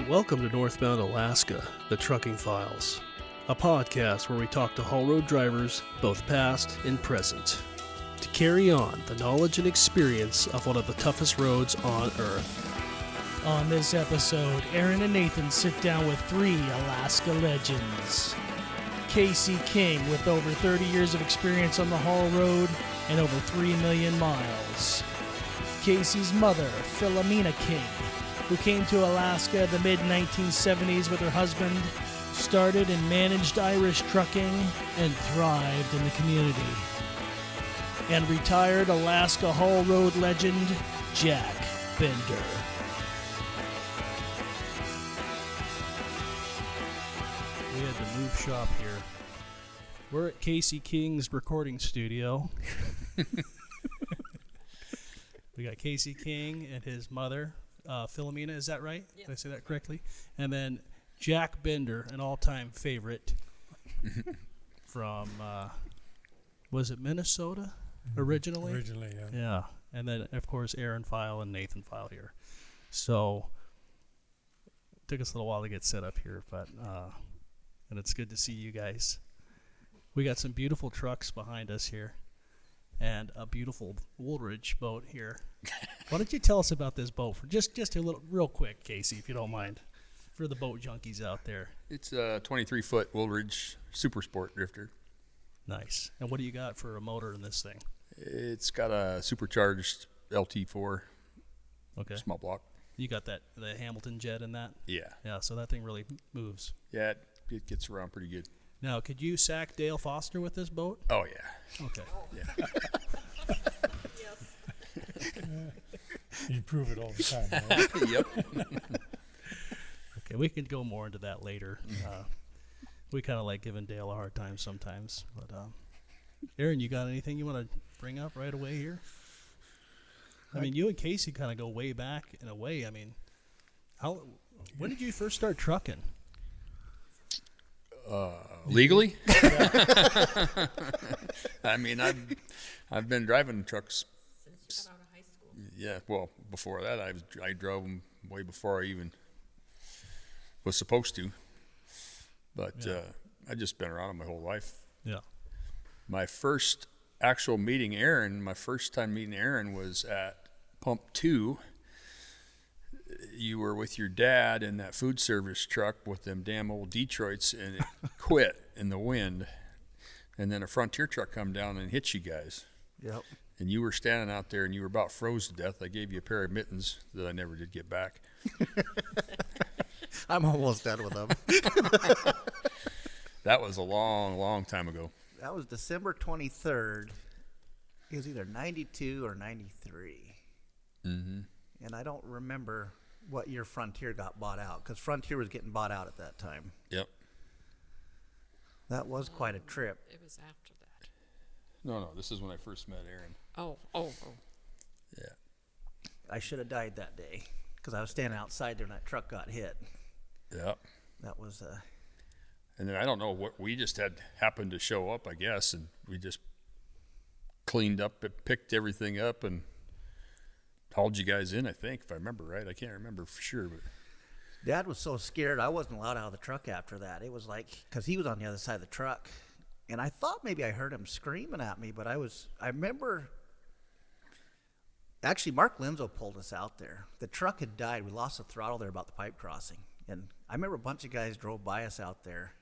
Welcome to Northbound, Alaska, the Trucking Files, a podcast where we talk to haul road drivers, both past and present, to carry on the knowledge and experience of one of the toughest roads on Earth. On this episode, Aaron and Nathan sit down with three Alaska legends. Casey King, with over 30 years of experience on the haul road and over 3 million miles. Casey's mother, Philomena King, who came to Alaska in the mid-1970s with her husband, started and managed Irish trucking, and thrived in the community. And retired Alaska haul road legend, Jack Bender. We had to move shop here. We're at Casey King's recording studio. We got Casey King and his mother, Philomena, is that right? Yes. Did I say that correctly? And then Jack Bender, an all-time favorite from, was it Minnesota originally? Originally, yeah. Yeah. And then, of course, Aaron File and Nathan File here. So, it took us a little while to get set up here, but, and it's good to see you guys. We got some beautiful trucks behind us here and a beautiful Woolridge boat here. Why don't you tell us about this boat for just a little, real quick, Casey, if you don't mind, for the boat junkies out there. It's a 23-foot Woolridge Super Sport drifter. Nice. And what do you got for a motor in this thing? It's got a supercharged LT4 Okay. small block. You got the Hamilton jet in that? Yeah. Yeah, so that thing really moves. Yeah, it gets around pretty good. Now, could you sack Dale Foster with this boat? Oh, yeah. Okay. Yeah. You prove it all the time, right? Yep. Okay, we can go more into that later. We kind of like giving Dale a hard time sometimes. But Aaron, you got anything you want to bring up right away here? I mean, you and Casey kind of go way back in a way. I mean, when did you first start trucking? Legally? I mean, I've been driving trucks. Since you got out of high school. Yeah, well, before that, I drove them way before I even was supposed to. But Yeah. I just been around them my whole life. Yeah. My first actual meeting Aaron, my first time meeting Aaron was at Pump 2. You were with your dad in that food service truck with them damn old Detroits, and it quit in the wind. And then a Frontier truck come down and hit you guys. Yep. And you were standing out there, and you were about froze to death. I gave you a pair of mittens that I never did get back. I'm almost done with them. That was a long, long time ago. That was December 23rd. It was either 92 or 93. Mm-hmm. And I don't remember what year Frontier got bought out, because Frontier was getting bought out at that time. Yep. That was quite a trip. It was after that. No, this is when I first met Aaron. Oh. Yeah. I should have died that day, because I was standing outside there and that truck got hit. Yep. That was, And then I don't know what, we just had happened to show up, I guess, and we just cleaned up, picked everything up, and hauled you guys in, I think, if I remember right. I can't remember for sure, but Dad was so scared I wasn't allowed out of the truck after that. It was like, because he was on the other side of the truck. And I thought maybe I heard him screaming at me, but I remember, actually Mark Linzo pulled us out there. The truck had died. We lost the throttle there about the pipe crossing. And I remember a bunch of guys drove by us out there.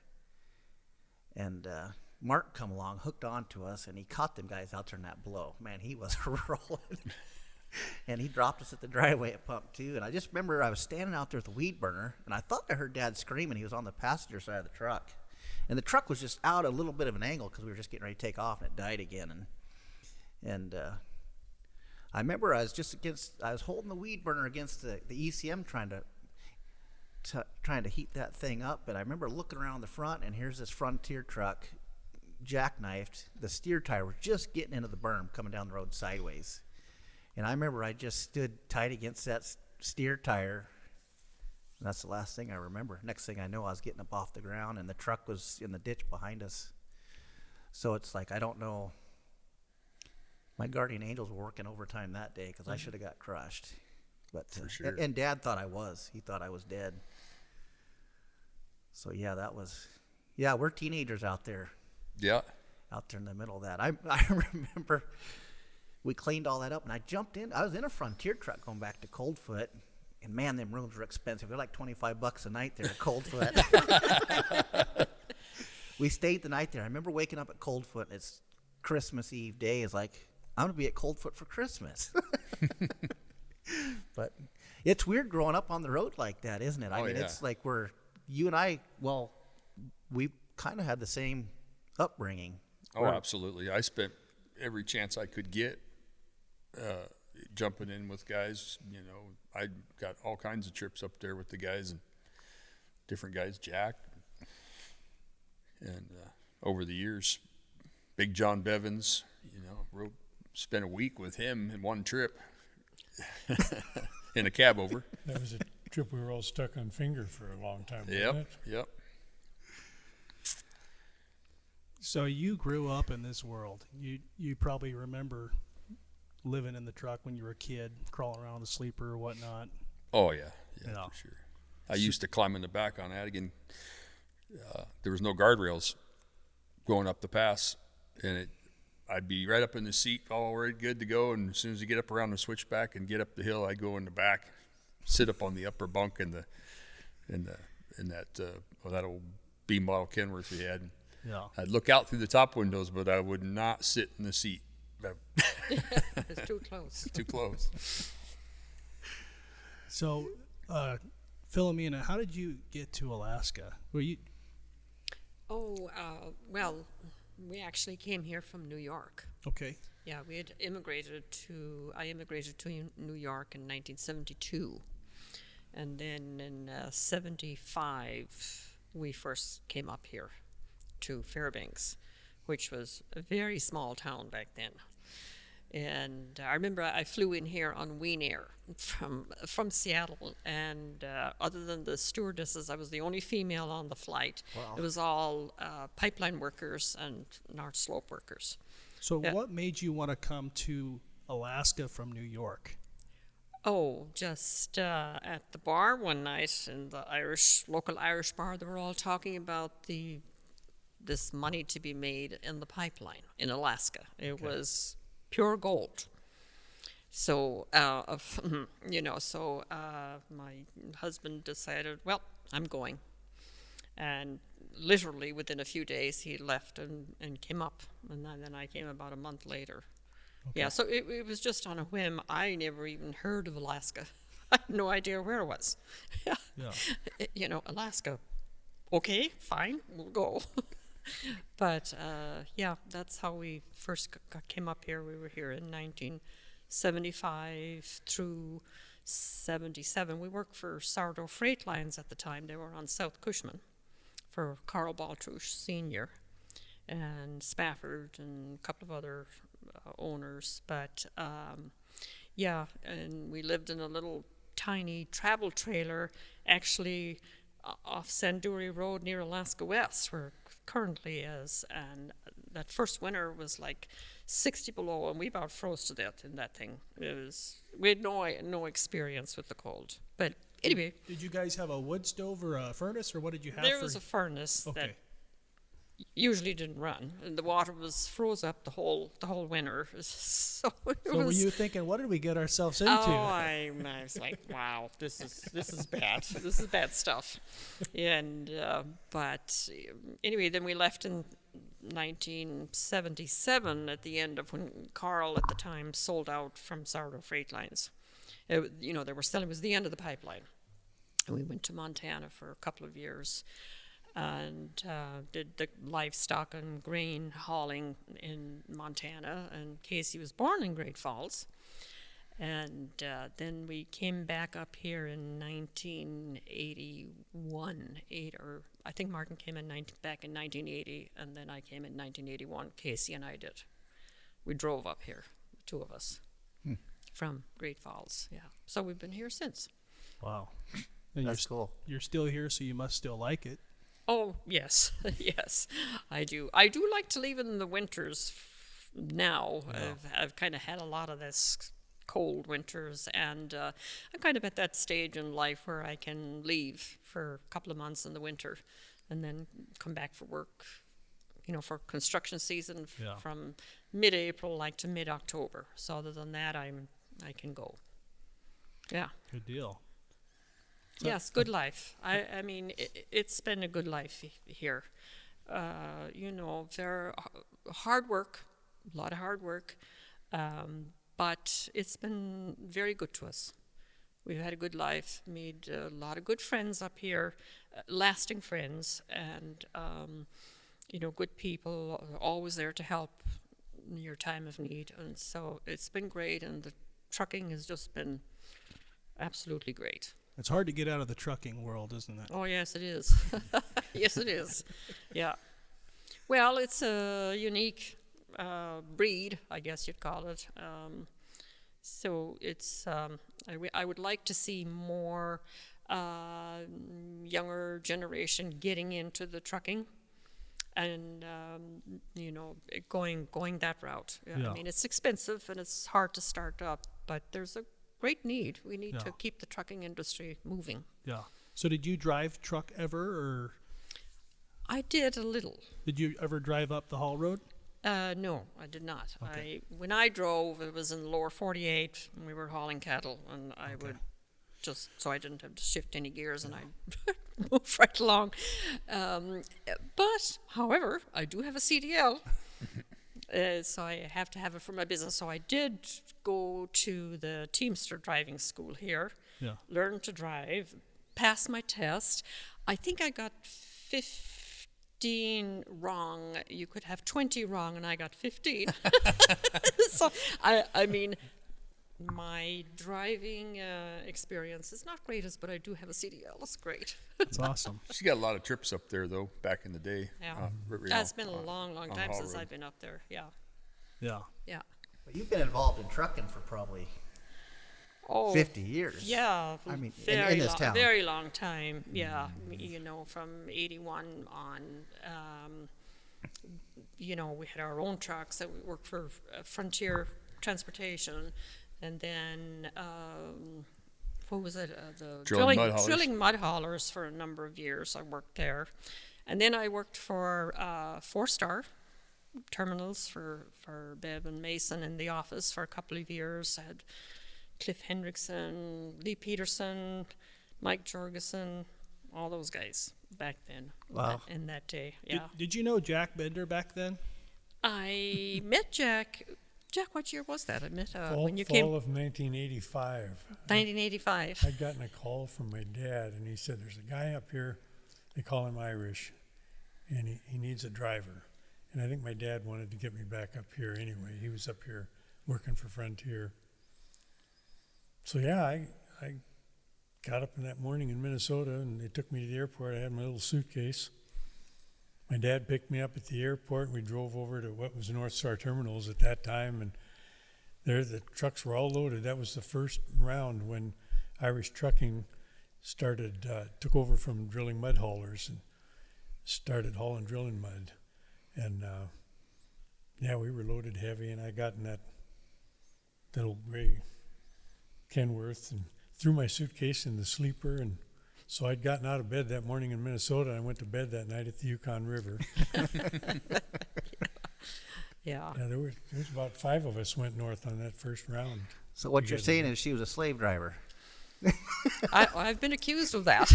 And Mark come along, hooked onto us, and he caught them guys out there in that blow. Man, he was rolling. And he dropped us at the driveway at Pump 2. And I just remember I was standing out there with the weed burner, and I thought I heard Dad screaming. He was on the passenger side of the truck. And the truck was just out a little bit of an angle because we were just getting ready to take off, and it died again. And I remember I was holding the weed burner against the ECM trying to heat that thing up. And I remember looking around the front, and here's this Frontier truck jackknifed. The steer tire was just getting into the berm coming down the road sideways. And I remember I just stood tight against that steer tire. And that's the last thing I remember. Next thing I know, I was getting up off the ground, and the truck was in the ditch behind us. So it's like, I don't know. My guardian angels were working overtime that day because I should have got crushed. But For sure. and Dad thought I was. He thought I was dead. So yeah, that was, yeah, we're teenagers out there Yeah. in the middle of that. I remember we cleaned all that up, and I jumped in. I was in a Frontier truck going back to Coldfoot, and man, them rooms were expensive. They're like $25 a night there at Coldfoot. We stayed the night there. I remember waking up at Coldfoot, and it's Christmas Eve day. It's like, I'm gonna be at Coldfoot for Christmas. But it's weird growing up on the road like that, isn't it? I mean, yeah. it's like you and I, well, we kind of had the same upbringing. Oh, absolutely. I spent every chance I could get jumping in with guys. You know, I got all kinds of trips up there with the guys and different guys, Jack. And over the years, Big John Bevins, you know, spent a week with him in one trip in a cab over. That was a trip we were all stuck on finger for a long time, wasn't Yep, it? yep. So you grew up in this world. You probably remember living in the truck when you were a kid, crawling around the sleeper or whatnot. Oh, yeah, Yeah. for sure. I used to climb in the back on Adigan. There was no guardrails going up the pass, and I'd be right up in the seat, all right, good to go. And as soon as you get up around the switchback and get up the hill, I'd go in the back, sit up on the upper bunk in that old beam model Kenworth we had. Yeah. I'd look out through the top windows, but I would not sit in the seat. It's too close. Too close. So, Philomena, how did you get to Alaska? Were you? Oh, well, we actually came here from New York. Okay. Yeah, I immigrated to New York in 1972. And then in 75, we first came up here to Fairbanks, which was a very small town back then. And I remember I flew in here on Ween Air from Seattle, and other than the stewardesses, I was the only female on the flight. Wow. It was all pipeline workers and North Slope workers. So, Yeah. what made you want to come to Alaska from New York? Oh, just at the bar one night in the local Irish bar, they were all talking about this money to be made in the pipeline in Alaska. It was pure gold. So, my husband decided, well, I'm going. And literally within a few days, he left and came up. And then I came about a month later. Okay. Yeah, so it was just on a whim. I never even heard of Alaska. I had no idea where it was. Yeah. Alaska. Okay, fine, we'll go. But, that's how we first came up here. We were here in 1975 through 77. We worked for Sourdough Freight Lines at the time. They were on South Cushman for Carl Baltrush Sr. and Spafford and a couple of other owners. But, and we lived in a little tiny travel trailer, actually off Sanduri Road near Alaska West, where it currently is. And that first winter was like 60 below, and we about froze to death in that thing. We had no experience with the cold. But anyway, Did you guys have a wood stove or a furnace, or what did you have? there was a furnace that Okay. usually didn't run, and the water was froze up the whole winter. So it So were was. you thinking, what did we get ourselves into? I was like, wow, this is bad. This is bad stuff. And but anyway, then we left in 1977 at the end of when Carl at the time sold out from Sourdough Freight Lines. They were selling. It was the end of the pipeline, and we went to Montana for a couple of years. And did the livestock and grain hauling in Montana. And Casey was born in Great Falls. And then we came back up here in 1981. I think Martin came back in 1980, and then I came in 1981. Casey and I did. We drove up here, the two of us, from Great Falls. Yeah. So we've been here since. Wow. And That's cool. You're still here, so you must still like it. Oh, yes. Yes, I do. I do like to leave in the winters now. Yeah. I've kind of had a lot of this cold winters, and I'm kind of at that stage in life where I can leave for a couple of months in the winter and then come back for work, for construction season Yeah. from mid-April like to mid-October. So other than that, I can go. Yeah. Good deal. So- Yes, good life. I mean, it's been a good life here. There hard work, a lot of hard work, but it's been very good to us. We've had a good life, made a lot of good friends up here, lasting friends, and good people are always there to help in your time of need. And so it's been great, and the trucking has just been absolutely great. It's hard to get out of the trucking world, isn't it? Oh, yes, it is. Yes, it is. Yeah. Well, it's a unique breed, I guess you'd call it. So it's, I would like to see more younger generation getting into the trucking and, going that route. Yeah. I mean, it's expensive and it's hard to start up, but there's a great need. We need to Yeah. keep the trucking industry moving. Yeah. So did you drive truck ever, or I did a little. did you ever drive up the Hall Road? No, I did not. Okay. When I drove, it was in the lower 48, and we were hauling cattle, and I would just, so I didn't have to shift any gears, and I'd move right along. But, however, I do have a CDL, so I have to have it for my business. So I did go to the Teamster driving school here, Yeah. learn to drive, pass my test. I think I got 15 wrong. You could have 20 wrong, and I got 15. So, I mean, my driving experience is not greatest, but I do have a CDL. That's great. That's awesome. She got a lot of trips up there though, back in the day. Yeah. It's been a long, long on time Hall since Road. I've been up there. Yeah. Yeah. Yeah. But you've been involved in trucking for probably Oh, 50 years. yeah. I mean, very in this long, town. very long time. Yeah. From 81 on. We had our own trucks that we worked for Frontier Transportation, and then what was it? The Drilling mud haulers. drilling mud haulers for a number of years. I worked there, and then I worked for 4-star terminals for Bev and Mason in the office for a couple of years. I had Cliff Hendrickson, Lee Peterson, Mike Jorgensen, all those guys back then. Wow. In that day, Did, yeah. did you know Jack Bender back then? I met Jack. Jack, what year was that? I met Fall, when you fall came. of 1985. 1985. I'd gotten a call from my dad, and he said, there's a guy up here, they call him Irish, and he needs a driver. And I think my dad wanted to get me back up here anyway. He was up here working for Frontier. So yeah, I got up in that morning in Minnesota, and they took me to the airport. I had my little suitcase. My dad picked me up at the airport, and we drove over to what was North Star Terminals at that time, and there the trucks were all loaded. That was the first round when Irish Trucking started, took over from drilling mud haulers and started hauling drilling mud. And yeah, we were loaded heavy, and I got in that old gray Kenworth and threw my suitcase in the sleeper, and so I'd gotten out of bed that morning in Minnesota, and I went to bed that night at the Yukon River. Yeah. Yeah, there was about 5 of us went north on that first round. So what You you're guys saying are- is she was a slave driver. I've been accused of that.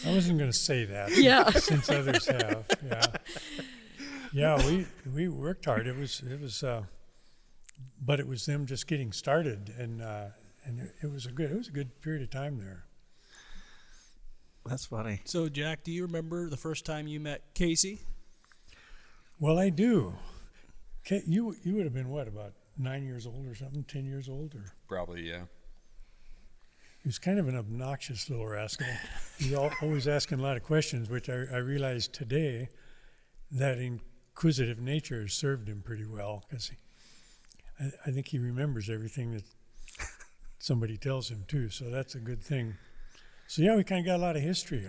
I wasn't going to say that. Yeah. Since others have. Yeah. Yeah, we worked hard. It was but it was them just getting started, and it was a good period of time there. That's funny. So, Jack, do you remember the first time you met Casey? Well, I do. You would have been what, about 9 years old or something, 10 years old, or Probably, yeah. he was kind of an obnoxious little rascal. He was always asking a lot of questions, which I realized today that inquisitive nature has served him pretty well, because I think he remembers everything that somebody tells him too, so that's a good thing. So yeah, we kind of got a lot of history.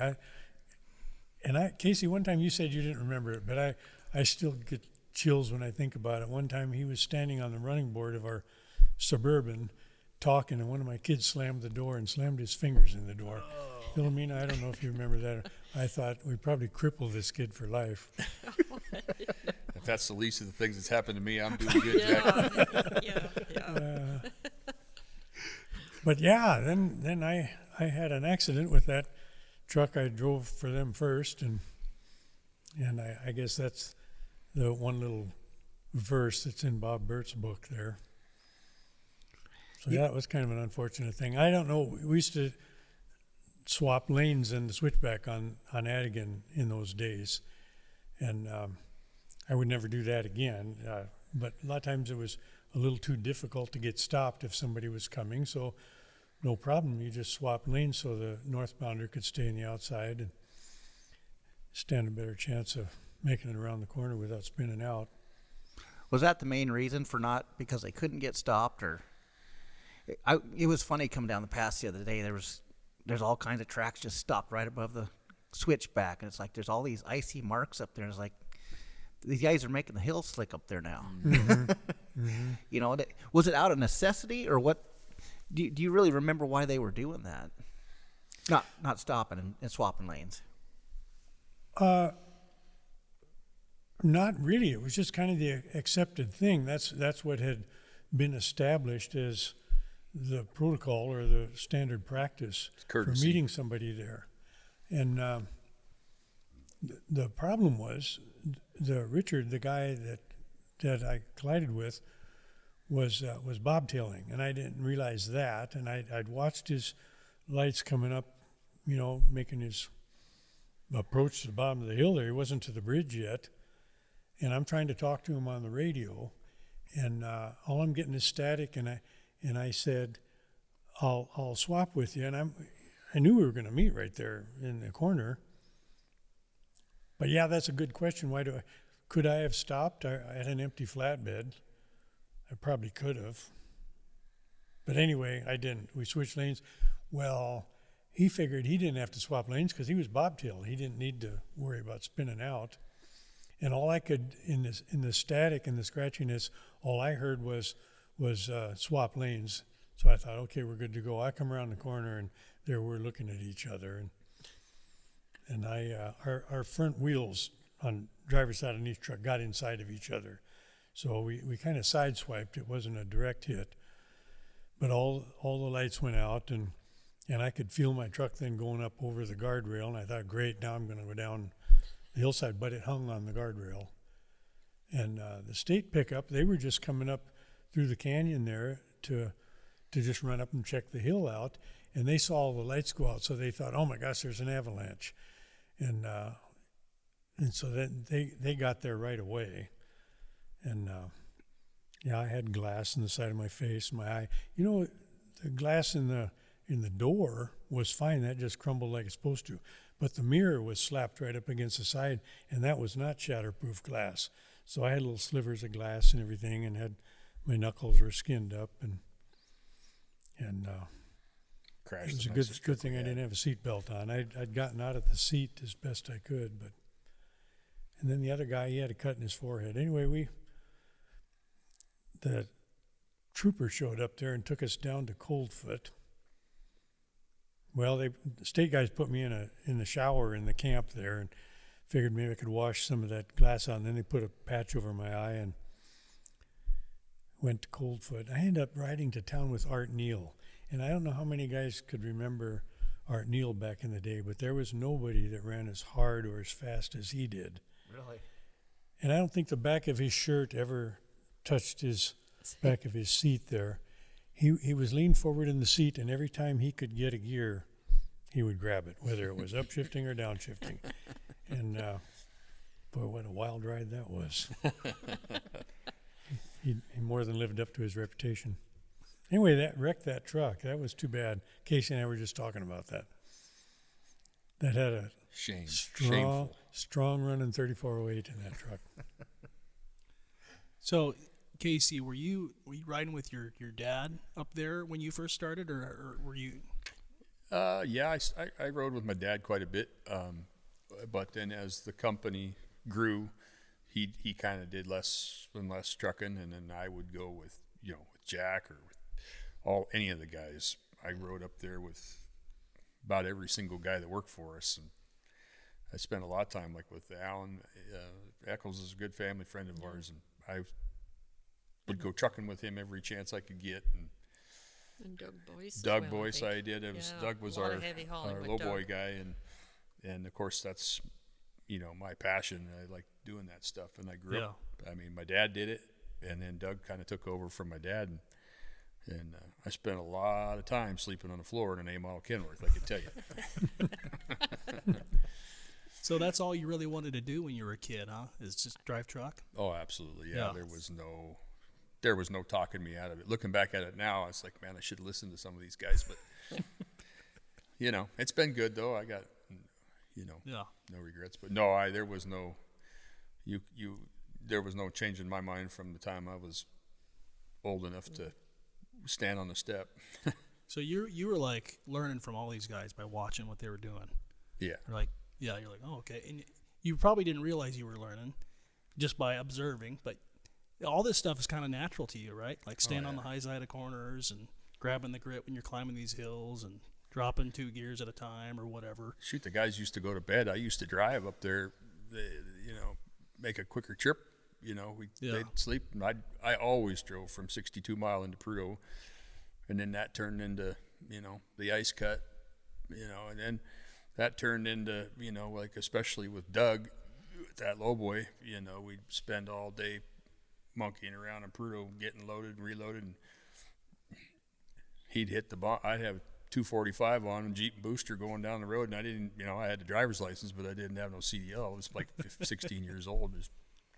Casey, one time you said you didn't remember it, but I still get chills when I think about it. One time he was standing on the running board of our Suburban talking, and one of my kids slammed the door and slammed his fingers in the door. Philomena, I don't know if you remember that. I thought we probably crippled this kid for life. If that's the least of the things that's happened to me, I'm doing good, Jack. Yeah. But yeah, then I had an accident with that truck. I drove for them first, and I guess that's the one little verse that's in Bob Burt's book there. So yeah, it was kind of an unfortunate thing. I don't know. We used to swap lanes in the switchback on Adigan in those days, and I would never do that again. But a lot of times it was a little too difficult to get stopped if somebody was coming, so no problem. You just swap lanes so the northbounder could stay on the outside and stand a better chance of making it around the corner without spinning out. Was that the main reason for not, because they couldn't get stopped, or? It was funny coming down the pass the other day. There's all kinds of tracks just stopped right above the switchback, and it's like there's all these icy marks up there. And it's like these guys are making the hill slick up there now. You know, was it out of necessity or what? Do you really remember why they were doing that? Not stopping and swapping lanes. Not really. It was just kind of the accepted thing. That's what had been established as the protocol or the standard practice for Courtesy. meeting somebody there. And the problem was Richard, the guy that I collided with, was bobtailing, and I didn't realize that. And I'd watched his lights coming up, you know, making his approach to the bottom of the hill there. He wasn't to the bridge yet, and I'm trying to talk to him on the radio, and all I'm getting is static. And I said, I'll swap with you. And I knew we were going to meet right there in the corner. But yeah, that's a good question. Could I have stopped? I had an empty flatbed. I probably could have. But anyway, I didn't. We switched lanes. Well, he figured he didn't have to swap lanes because he was bobtail. He didn't need to worry about spinning out. And all I could, in the static and the scratchiness, all I heard was swap lanes. So I thought, okay, we're good to go. I come around the corner, and there we're looking at each other. And our front wheels on driver's side of each truck got inside of each other. So we kind of sideswiped. It wasn't a direct hit. But all the lights went out, and I could feel my truck then going up over the guardrail. And I thought, great, now I'm going to go down the hillside. But it hung on the guardrail. And the state pickup, they were just coming up through the canyon there to just run up and check the hill out, and they saw all the lights go out, so they thought, oh my gosh, there's an avalanche, and so then they got there right away, and yeah, I had glass in the side of my face, my eye. You know, the glass in the door was fine; that just crumbled like it's supposed to, but the mirror was slapped right up against the side, and that was not shatterproof glass. So I had little slivers of glass and everything, and had my knuckles were skinned up, and Crashed. it was a good thing I didn't have a seatbelt on. I'd gotten out of the seat as best I could, and then the other guy, he had a cut in his forehead. Anyway, the trooper showed up there and took us down to Coldfoot. Well, the state guys put me in the shower in the camp there, and figured maybe I could wash some of that glass out. And then they put a patch over my eye and went to Coldfoot. I ended up riding to town with Art Neal. And I don't know how many guys could remember Art Neal back in the day, but there was nobody that ran as hard or as fast as he did. Really? And I don't think the back of his shirt ever touched his back of his seat there. He was leaned forward in the seat, and every time he could get a gear, he would grab it, whether it was upshifting or downshifting. And boy, what a wild ride that was. He more than lived up to his reputation. Anyway, that wrecked that truck. That was too bad. Casey and I were just talking about that. That had a Shameful. strong running 3408 in that truck. So, Casey, were you riding with your dad up there when you first started, or were you? Yeah, I rode with my dad quite a bit, but then as the company grew, he kind of did less and less trucking, and then I would go with Jack or any of the guys. I rode up there with about every single guy that worked for us, and I spent a lot of time like with Alan. Eccles is a good family friend of ours, and I would go trucking with him every chance I could get. And Doug Boyce. Doug as well, Boyce, I did. Doug was a lot our of heavy hauling with lowboy Doug. guy, and of course that's my passion. I like doing that stuff, and I grew up. I mean, my dad did it, and then Doug kind of took over from my dad, and I spent a lot of time sleeping on the floor in an A-model Kenworth, I can tell you. So that's all you really wanted to do when you were a kid, huh? Is just drive truck? Oh, absolutely, Yeah. There was no talking me out of it. Looking back at it now, it's like, man, I should listen to some of these guys, but it's been good though. I got, no regrets. But no, there was no change in my mind from the time I was old enough to stand on the step. So you were like learning from all these guys by watching what they were doing. Yeah. You're like, oh, okay. And you probably didn't realize you were learning just by observing, but all this stuff is kind of natural to you, right? Like standing on the high side of corners and grabbing the grip when you're climbing these hills and dropping 2 gears at a time or whatever. Shoot, the guys used to go to bed. I used to drive up there, make a quicker trip. They'd sleep. And I always drove from 62 Mile into Prudhoe, and then that turned into, the ice cut, and then that turned into, like especially with Doug, that lowboy, we'd spend all day monkeying around in Prudhoe, getting loaded and reloaded, and he'd hit the bomb. I'd have 245 on and Jeep and booster going down the road, and I didn't, I had a driver's license, but I didn't have no CDL. I was like 16 years old, just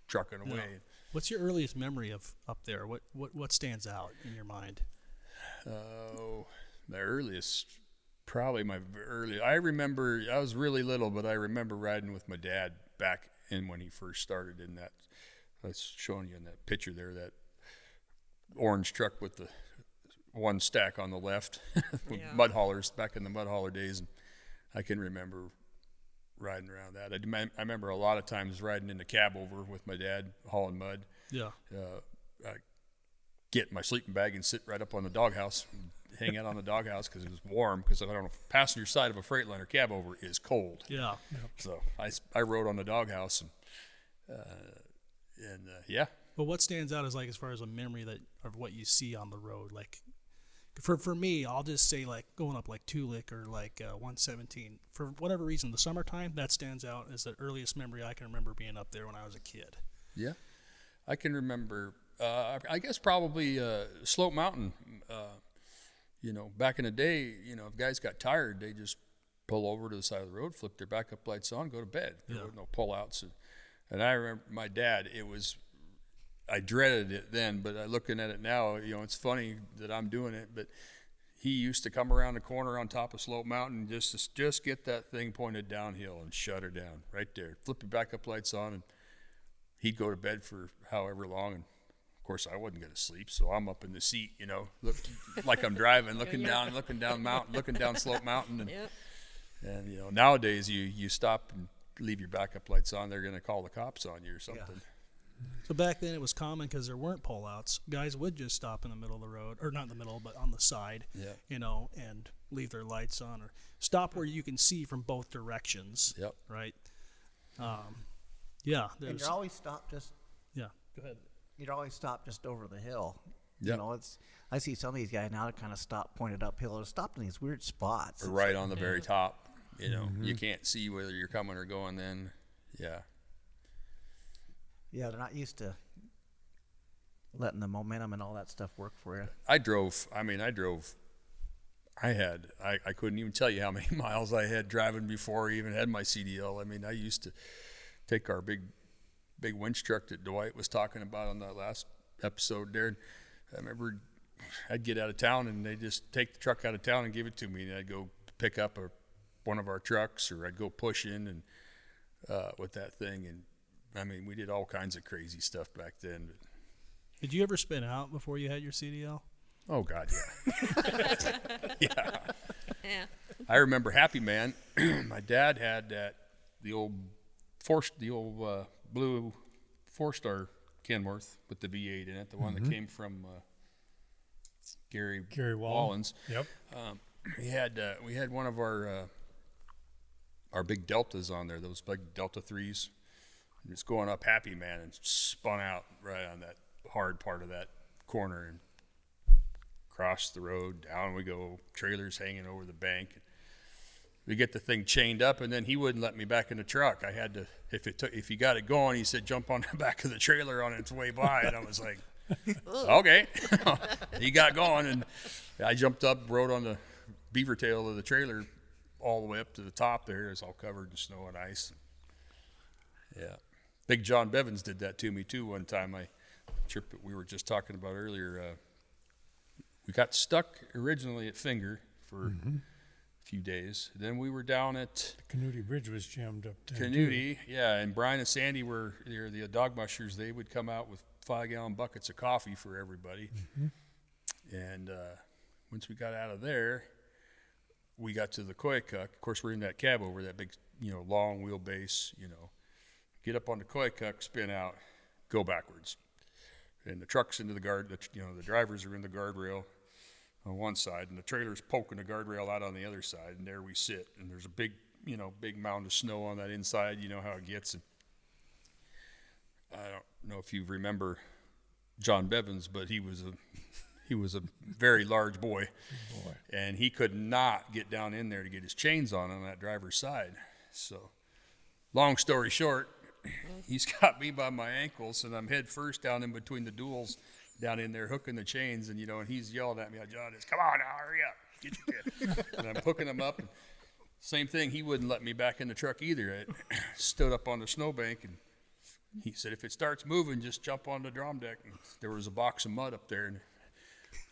trucking away. Yeah. What's your earliest memory of up there? What stands out in your mind? The earliest, probably I remember, I was really little, but I remember riding with my dad back in when he first started in that. I was showing you in that picture there, that orange truck with the one stack on the left, with mud haulers back in the mud hauler days, and I can remember riding around that. I remember a lot of times riding in the cab over with my dad hauling mud. Yeah. I get my sleeping bag and sit right up on the doghouse, hang out on the doghouse because it was warm. Because I don't know, passenger side of a Freightliner cab over is cold. Yeah. So I rode on the doghouse and yeah. But what stands out is like as far as a memory of what you see on the road, like. For me, I'll just say like going up like Tulik or like 117. For whatever reason, the summertime, that stands out as the earliest memory I can remember being up there when I was a kid. Yeah, I can remember. I guess probably Slope Mountain. Back in the day, if guys got tired, they just pull over to the side of the road, flip their backup lights on, go to bed. There were no pullouts. And I remember my dad. I dreaded it then, but looking at it now, it's funny that I'm doing it. But he used to come around the corner on top of Slope Mountain just get that thing pointed downhill and shut her down right there. Flip your backup lights on, and he'd go to bed for however long. And of course, I wasn't going to sleep, so I'm up in the seat, look like I'm driving, looking down mountain, looking down Slope Mountain, and nowadays you stop and leave your backup lights on, they're going to call the cops on you or something. Yeah. So back then it was common because there weren't pullouts. Guys would just stop in the middle of the road, or not in the middle, but on the side, and leave their lights on, or stop where you can see from both directions. Yep. Right. And you're always stopped just. Yeah. Go ahead. You're always stopped just over the hill. Yep. I see some of these guys now that kind of stop pointed uphill. They're stopped in these weird spots. Or right on the very top. You can't see whether you're coming or going. Then, yeah. Yeah, they're not used to letting the momentum and all that stuff work for you. I couldn't even tell you how many miles I had driving before I even had my CDL. I mean, I used to take our big winch truck that Dwight was talking about on that last episode there. I remember I'd get out of town and they'd just take the truck out of town and give it to me, and I'd go pick up one of our trucks, or I'd go push in and with that thing. And I mean, we did all kinds of crazy stuff back then. But did you ever spin out before you had your CDL? Oh God, yeah. Yeah. I remember Happy Man. My dad had the old blue 4-star Kenworth with the V8 in it, the one that came from Gary Wall. Wallens. Yep. We had one of our big deltas on there, those big Delta 3s. It's going up Happy Man and spun out right on that hard part of that corner and crossed the road. Down we go, trailers hanging over the bank. We get the thing chained up, and then he wouldn't let me back in the truck. I had to, if he got it going, he said, jump on the back of the trailer on its way by. And I was like, okay. He got going, and I jumped up, rode on the beaver tail of the trailer all the way up to the top there. It's all covered in snow and ice. Yeah. Big John Bevins did that to me, too, one time. My trip that we were just talking about earlier, we got stuck originally at Finger for a few days. Then we were down at Canute Bridge was jammed up there. Canute, yeah, and Brian and Sandy were there. The dog mushers, they would come out with 5-gallon buckets of coffee for everybody. And once we got out of there, we got to the Koyukuk. Of course, we're in that cab over that big, long wheelbase, Get up on the Koyukuk, spin out, go backwards. And the truck's into the guard, the drivers are in the guardrail on one side, and the trailer's poking the guardrail out on the other side, and there we sit. And there's a big, big mound of snow on that inside, how it gets. And I don't know if you remember John Bevins, but he was a very large boy, and he could not get down in there to get his chains on that driver's side. So, long story short, he's got me by my ankles, and I'm head first down in between the duals down in there hooking the chains, and and he's yelling at me, John, come on now, hurry up, get your kid. And I'm hooking him up. And same thing, he wouldn't let me back in the truck either. I stood up on the snowbank, and he said, if it starts moving, just jump on the drum deck. And there was a box of mud up there, and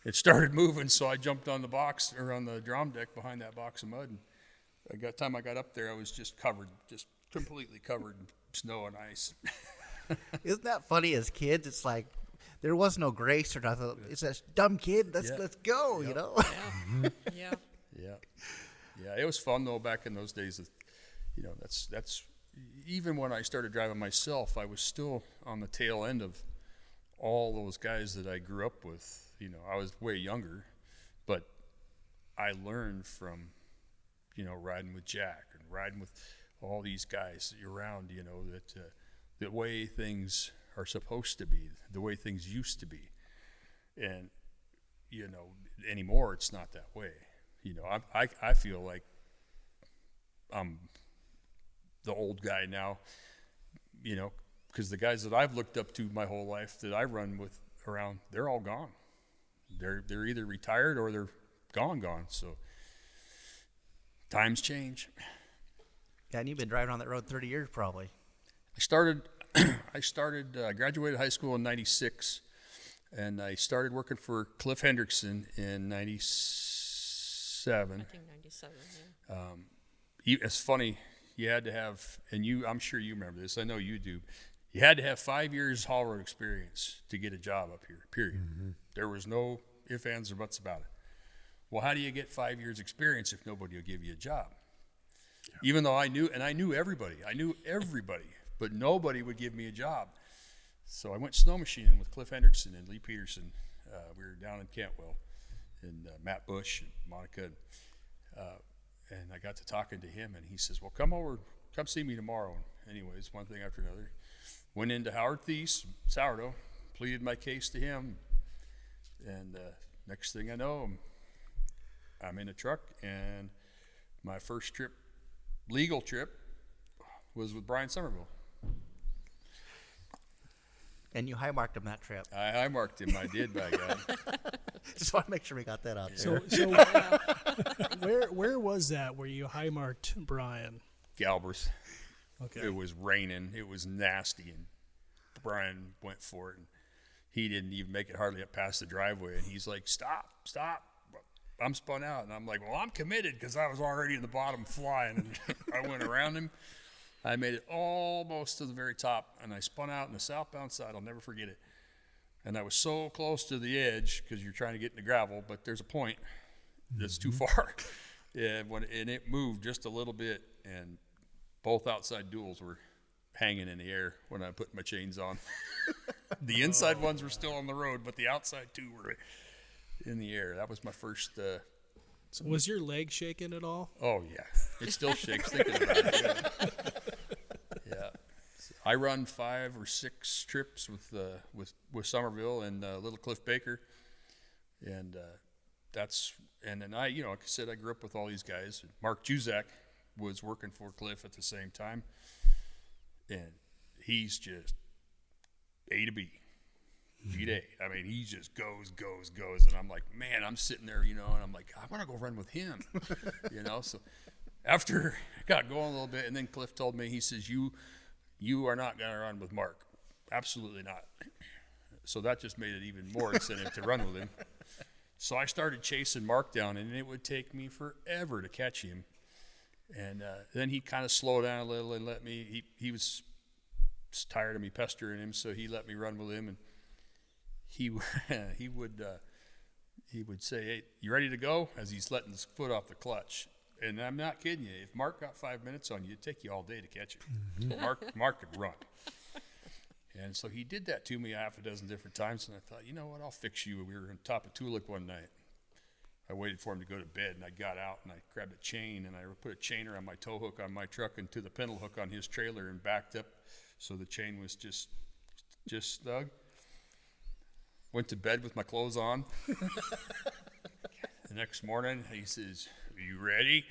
it started moving, so I jumped on the box, or on the drum deck behind that box of mud. And by the time I got up there, I was just completely covered in snow and ice. Isn't that funny? As kids, it's like there was no grace or nothing. It's a dumb kid. Let's go. Yeah. Yeah. It was fun though back in those days. That's even when I started driving myself, I was still on the tail end of all those guys that I grew up with. I was way younger, but I learned from riding with Jack and riding with all these guys around, that the way things are supposed to be, the way things used to be. And, anymore it's not that way. I feel like I'm the old guy now, because the guys that I've looked up to my whole life that I run with around, they're all gone. They're either retired or they're gone. So times change. Yeah, and you've been driving on that road 30 years probably. I graduated high school in 96, and I started working for Cliff Hendrickson in 97. I think 97, yeah. It's funny, you had to have, and I'm sure you remember this, I know you do, you had to have 5 years haul road experience to get a job up here, period. There was no ifs, ands, or buts about it. Well, how do you get 5 years experience if nobody will give you a job? Even though I knew everybody, but nobody would give me a job. So I went snow machining with Cliff Hendrickson and Lee Peterson. We were down in Cantwell, and Matt Bush and Monica. And I got to talking to him, and he says, well, come see me tomorrow. Anyways, one thing after another. Went into Howard Thies, sourdough, pleaded my case to him. And next thing I know, I'm in a truck, and my first legal trip was with Brian Somerville. And you high-marked him that trip. I marked him. I did, by God. Just want to make sure we got that out there. So where was that where you high-marked Brian? Galbraith. Okay. It was raining. It was nasty, and Brian went for it. And he didn't even make it hardly up past the driveway, and he's like, stop. I'm spun out, and I'm like, well, I'm committed because I was already in the bottom flying, and I went around him. I made it almost to the very top, and I spun out in the southbound side. I'll never forget it. And I was so close to the edge because you're trying to get in the gravel, but there's a point that's too far. And it moved just a little bit, and both outside duals were hanging in the air when I put my chains on. The inside ones were still on the road, but the outside two were. in the air. That was my first. So was your leg shaking at all? Oh yeah, it still shakes thinking about it. Yeah. Yeah. I run 5 or 6 trips with Somerville and Little Cliff Baker, and and then I, like I said, I grew up with all these guys. Mark Juzak was working for Cliff at the same time, and he's just A to B. B to A. I mean, he just goes, and I'm like, man, I'm sitting there, and I'm like, I want to go run with him, So after I got going a little bit, and then Cliff told me, he says, you are not going to run with Mark. Absolutely not. So that just made it even more incentive to run with him. So I started chasing Mark down, and it would take me forever to catch him. And then he kind of slowed down a little and let me. He was tired of me pestering him, so he let me run with him. And he would say, "Hey, you ready to go?" As he's letting his foot off the clutch. And I'm not kidding you. If Mark got 5 minutes on you, it'd take you all day to catch him. Mm-hmm. Mark could run. And so he did that to me 6 different times, and I thought, you know what, I'll fix you. We were on top of Tulik one night. I waited for him to go to bed, and I got out, and I grabbed a chain, and I put a chain around my tow hook on my truck and to the pintle hook on his trailer and backed up so the chain was just snug. Went to bed with my clothes on. The next morning, he says, "Are you ready?"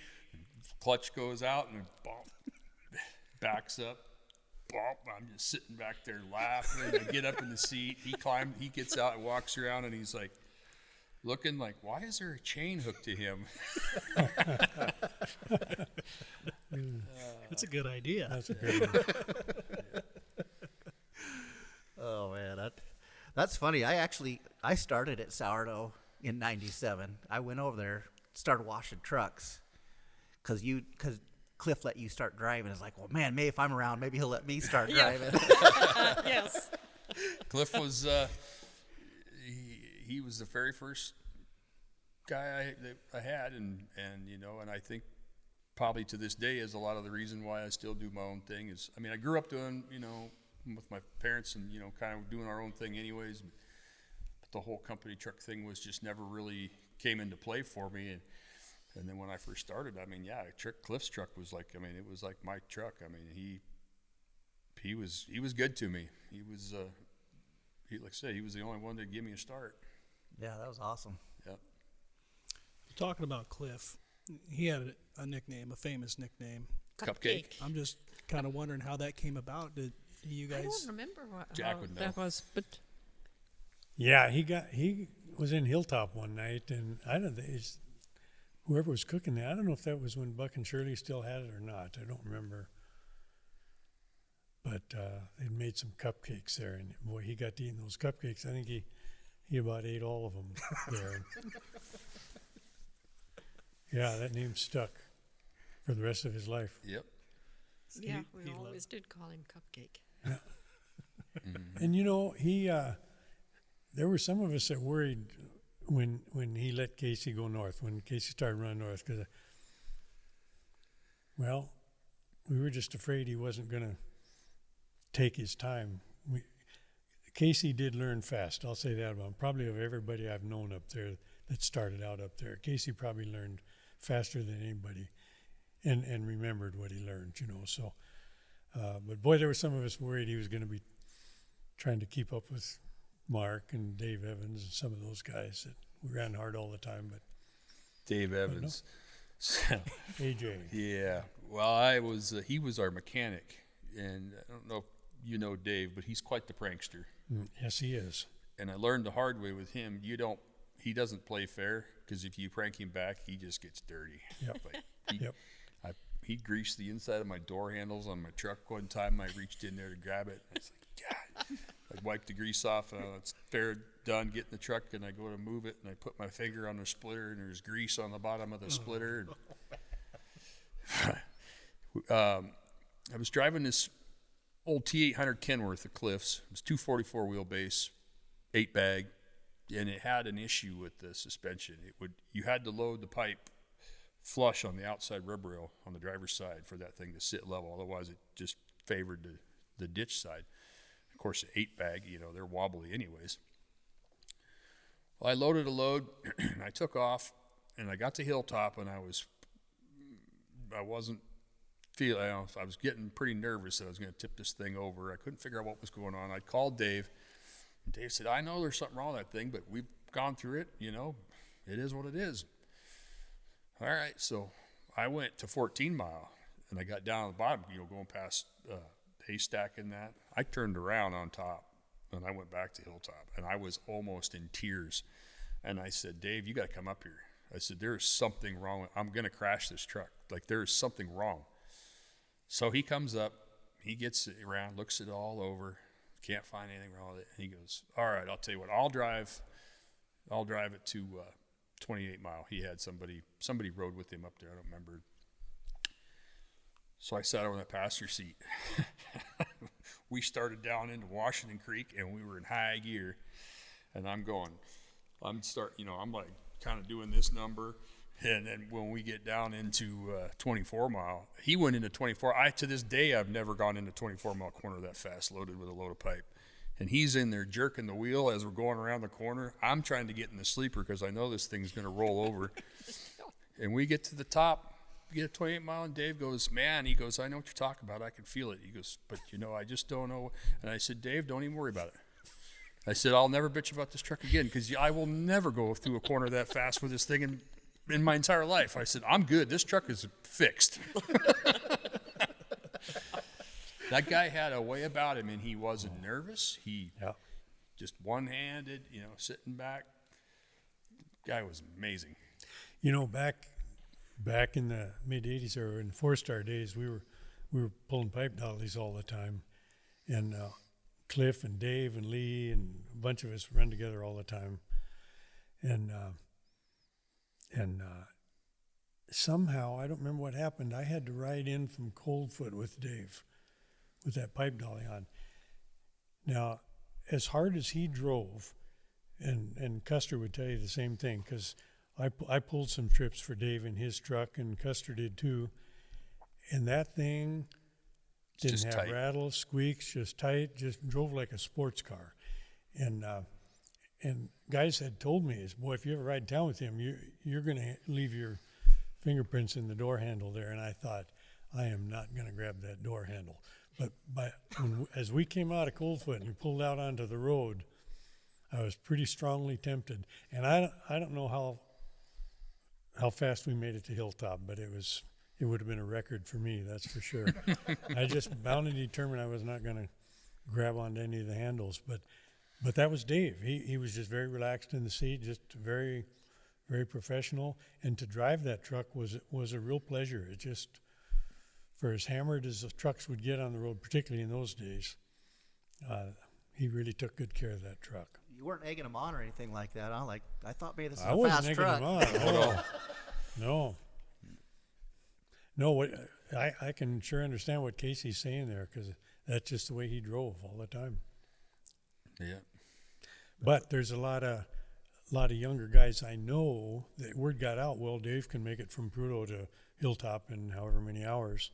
Clutch goes out, and bump, backs up. Bump. I'm just sitting back there laughing. I get up in the seat. He gets out and walks around, and he's like, looking like, why is there a chain hooked to him? That's a good idea. That's a good one. Oh man, that's funny. I started at Sourdough in '97. I went over there, started washing trucks, cause Cliff let you start driving. It's like, well, man, maybe if I'm around, maybe he'll let me start driving. Yes. Cliff was he was the very first guy that I had, and I think probably to this day is a lot of the reason why I still do my own thing. Is, I mean, I grew up doing with my parents and kind of doing our own thing anyways, but the whole company truck thing was just never really came into play for me. And then when I first started, I mean, yeah, Cliff's truck was like, it was like my truck. I mean, he was good to me. He was, like I said, he was the only one that gave me a start. Yeah, that was awesome. Yep. Talking about Cliff, he had a nickname, a famous nickname. Cupcake. I'm just kind of wondering how that came about. Did you guys? I don't remember Jack how would know. that was, but Yeah, he was in Hilltop one night, and I don't know, whoever was cooking that, I don't know if that was when Buck and Shirley still had it or not. I don't remember. But they'd made some cupcakes there, and boy, he got to eating those cupcakes. I think he about ate all of them there. Yeah, that name stuck for the rest of his life. Yep. yeah, he we loved- always did call him Cupcake. Mm-hmm. And he, there were some of us that worried when he let Casey go north, when Casey started running north, because, we were just afraid he wasn't going to take his time. Casey did learn fast. I'll say that about him. Probably of everybody I've known up there that started out up there, Casey probably learned faster than anybody, and remembered what he learned. So, but boy, there were some of us worried he was going to be trying to keep up with Mark and Dave Evans and some of those guys that we ran hard all the time. But Dave Evans. AJ, Yeah. Well, he was our mechanic, and I don't know if you know Dave, but he's quite the prankster. Yes, he is. And I learned the hard way with him. He doesn't play fair, because if you prank him back, he just gets dirty. Yep. Like, Yep. he greased the inside of my door handles on my truck one time. I reached in there to grab it. I was like, God. I wiped the grease off. It's fair, done, get in the truck, and I go to move it, and I put my finger on the splitter, and there's grease on the bottom of the splitter. I was driving this old T800 Kenworth at Cliffs. It was 244 wheelbase, 8-bag, and it had an issue with the suspension. You had to load the pipe flush on the outside rub rail on the driver's side for that thing to sit level. Otherwise, it just favored the ditch side. Of course, the 8-bag, they're wobbly anyways. Well, I loaded a load, and I took off, and I got to Hilltop, and I wasn't feeling, I was getting pretty nervous that I was going to tip this thing over. I couldn't figure out what was going on. I called Dave, and Dave said, I know there's something wrong with that thing, but we've gone through it, it is what it is. All right, so I went to 14 Mile, and I got down at the bottom, going past Haystack and that. I turned around on top, and I went back to Hilltop, and I was almost in tears. And I said, Dave, you got to come up here. I said, there's something wrong. I'm going to crash this truck. Like, there's something wrong. So he comes up, he gets it around, looks it all over, can't find anything wrong with it. And he goes, all right, I'll tell you what, I'll drive it to 28 Mile. He had somebody rode with him up there. I don't remember. So I sat over in the passenger seat. We started down into Washington Creek, and we were in high gear. And I'm like kind of doing this number. And then when we get down into 24 Mile, he went into 24. To this day, I've never gone into 24 Mile corner that fast, loaded with a load of pipe. And he's in there jerking the wheel as we're going around the corner. I'm trying to get in the sleeper because I know this thing's going to roll over. And we get to the top. We get to 28 Mile, and Dave goes, man, he goes, I know what you're talking about. I can feel it. He goes, but, I just don't know. And I said, Dave, don't even worry about it. I said, I'll never bitch about this truck again because I will never go through a corner that fast with this thing in my entire life. I said, I'm good. This truck is fixed. That guy had a way about him, and he wasn't nervous. He just one-handed, sitting back. Guy was amazing. Back in the mid '80s or in the 4-star days, we were pulling pipe dollies all the time, and Cliff and Dave and Lee and a bunch of us run together all the time, and somehow I don't remember what happened. I had to ride in from Coldfoot with Dave, with that pipe dolly on. Now, as hard as he drove, and Custer would tell you the same thing because I pulled some trips for Dave in his truck, and Custer did too. And that thing didn't have tight rattles, squeaks, just tight, just drove like a sports car. And guys had told me, boy, if you ever ride down with him, you're going to leave your fingerprints in the door handle there. And I thought, I am not going to grab that door handle. But as we came out of Coldfoot and we pulled out onto the road, I was pretty strongly tempted. And I don't know how fast we made it to Hilltop, but it would have been a record for me, that's for sure. I just bound and determined I was not going to grab onto any of the handles, but that was Dave. He was just very relaxed in the seat, just very, very professional, and to drive that truck was a real pleasure. It just, for as hammered as the trucks would get on the road, particularly in those days, he really took good care of that truck. You weren't egging him on or anything like that, huh? Like, I thought maybe this is I a wasn't fast egging truck. him on. No. I can sure understand what Casey's saying there because that's just the way he drove all the time. Yeah. But there's a lot of younger guys I know that word got out. Well, Dave can make it from Prudhoe to Hilltop in however many hours.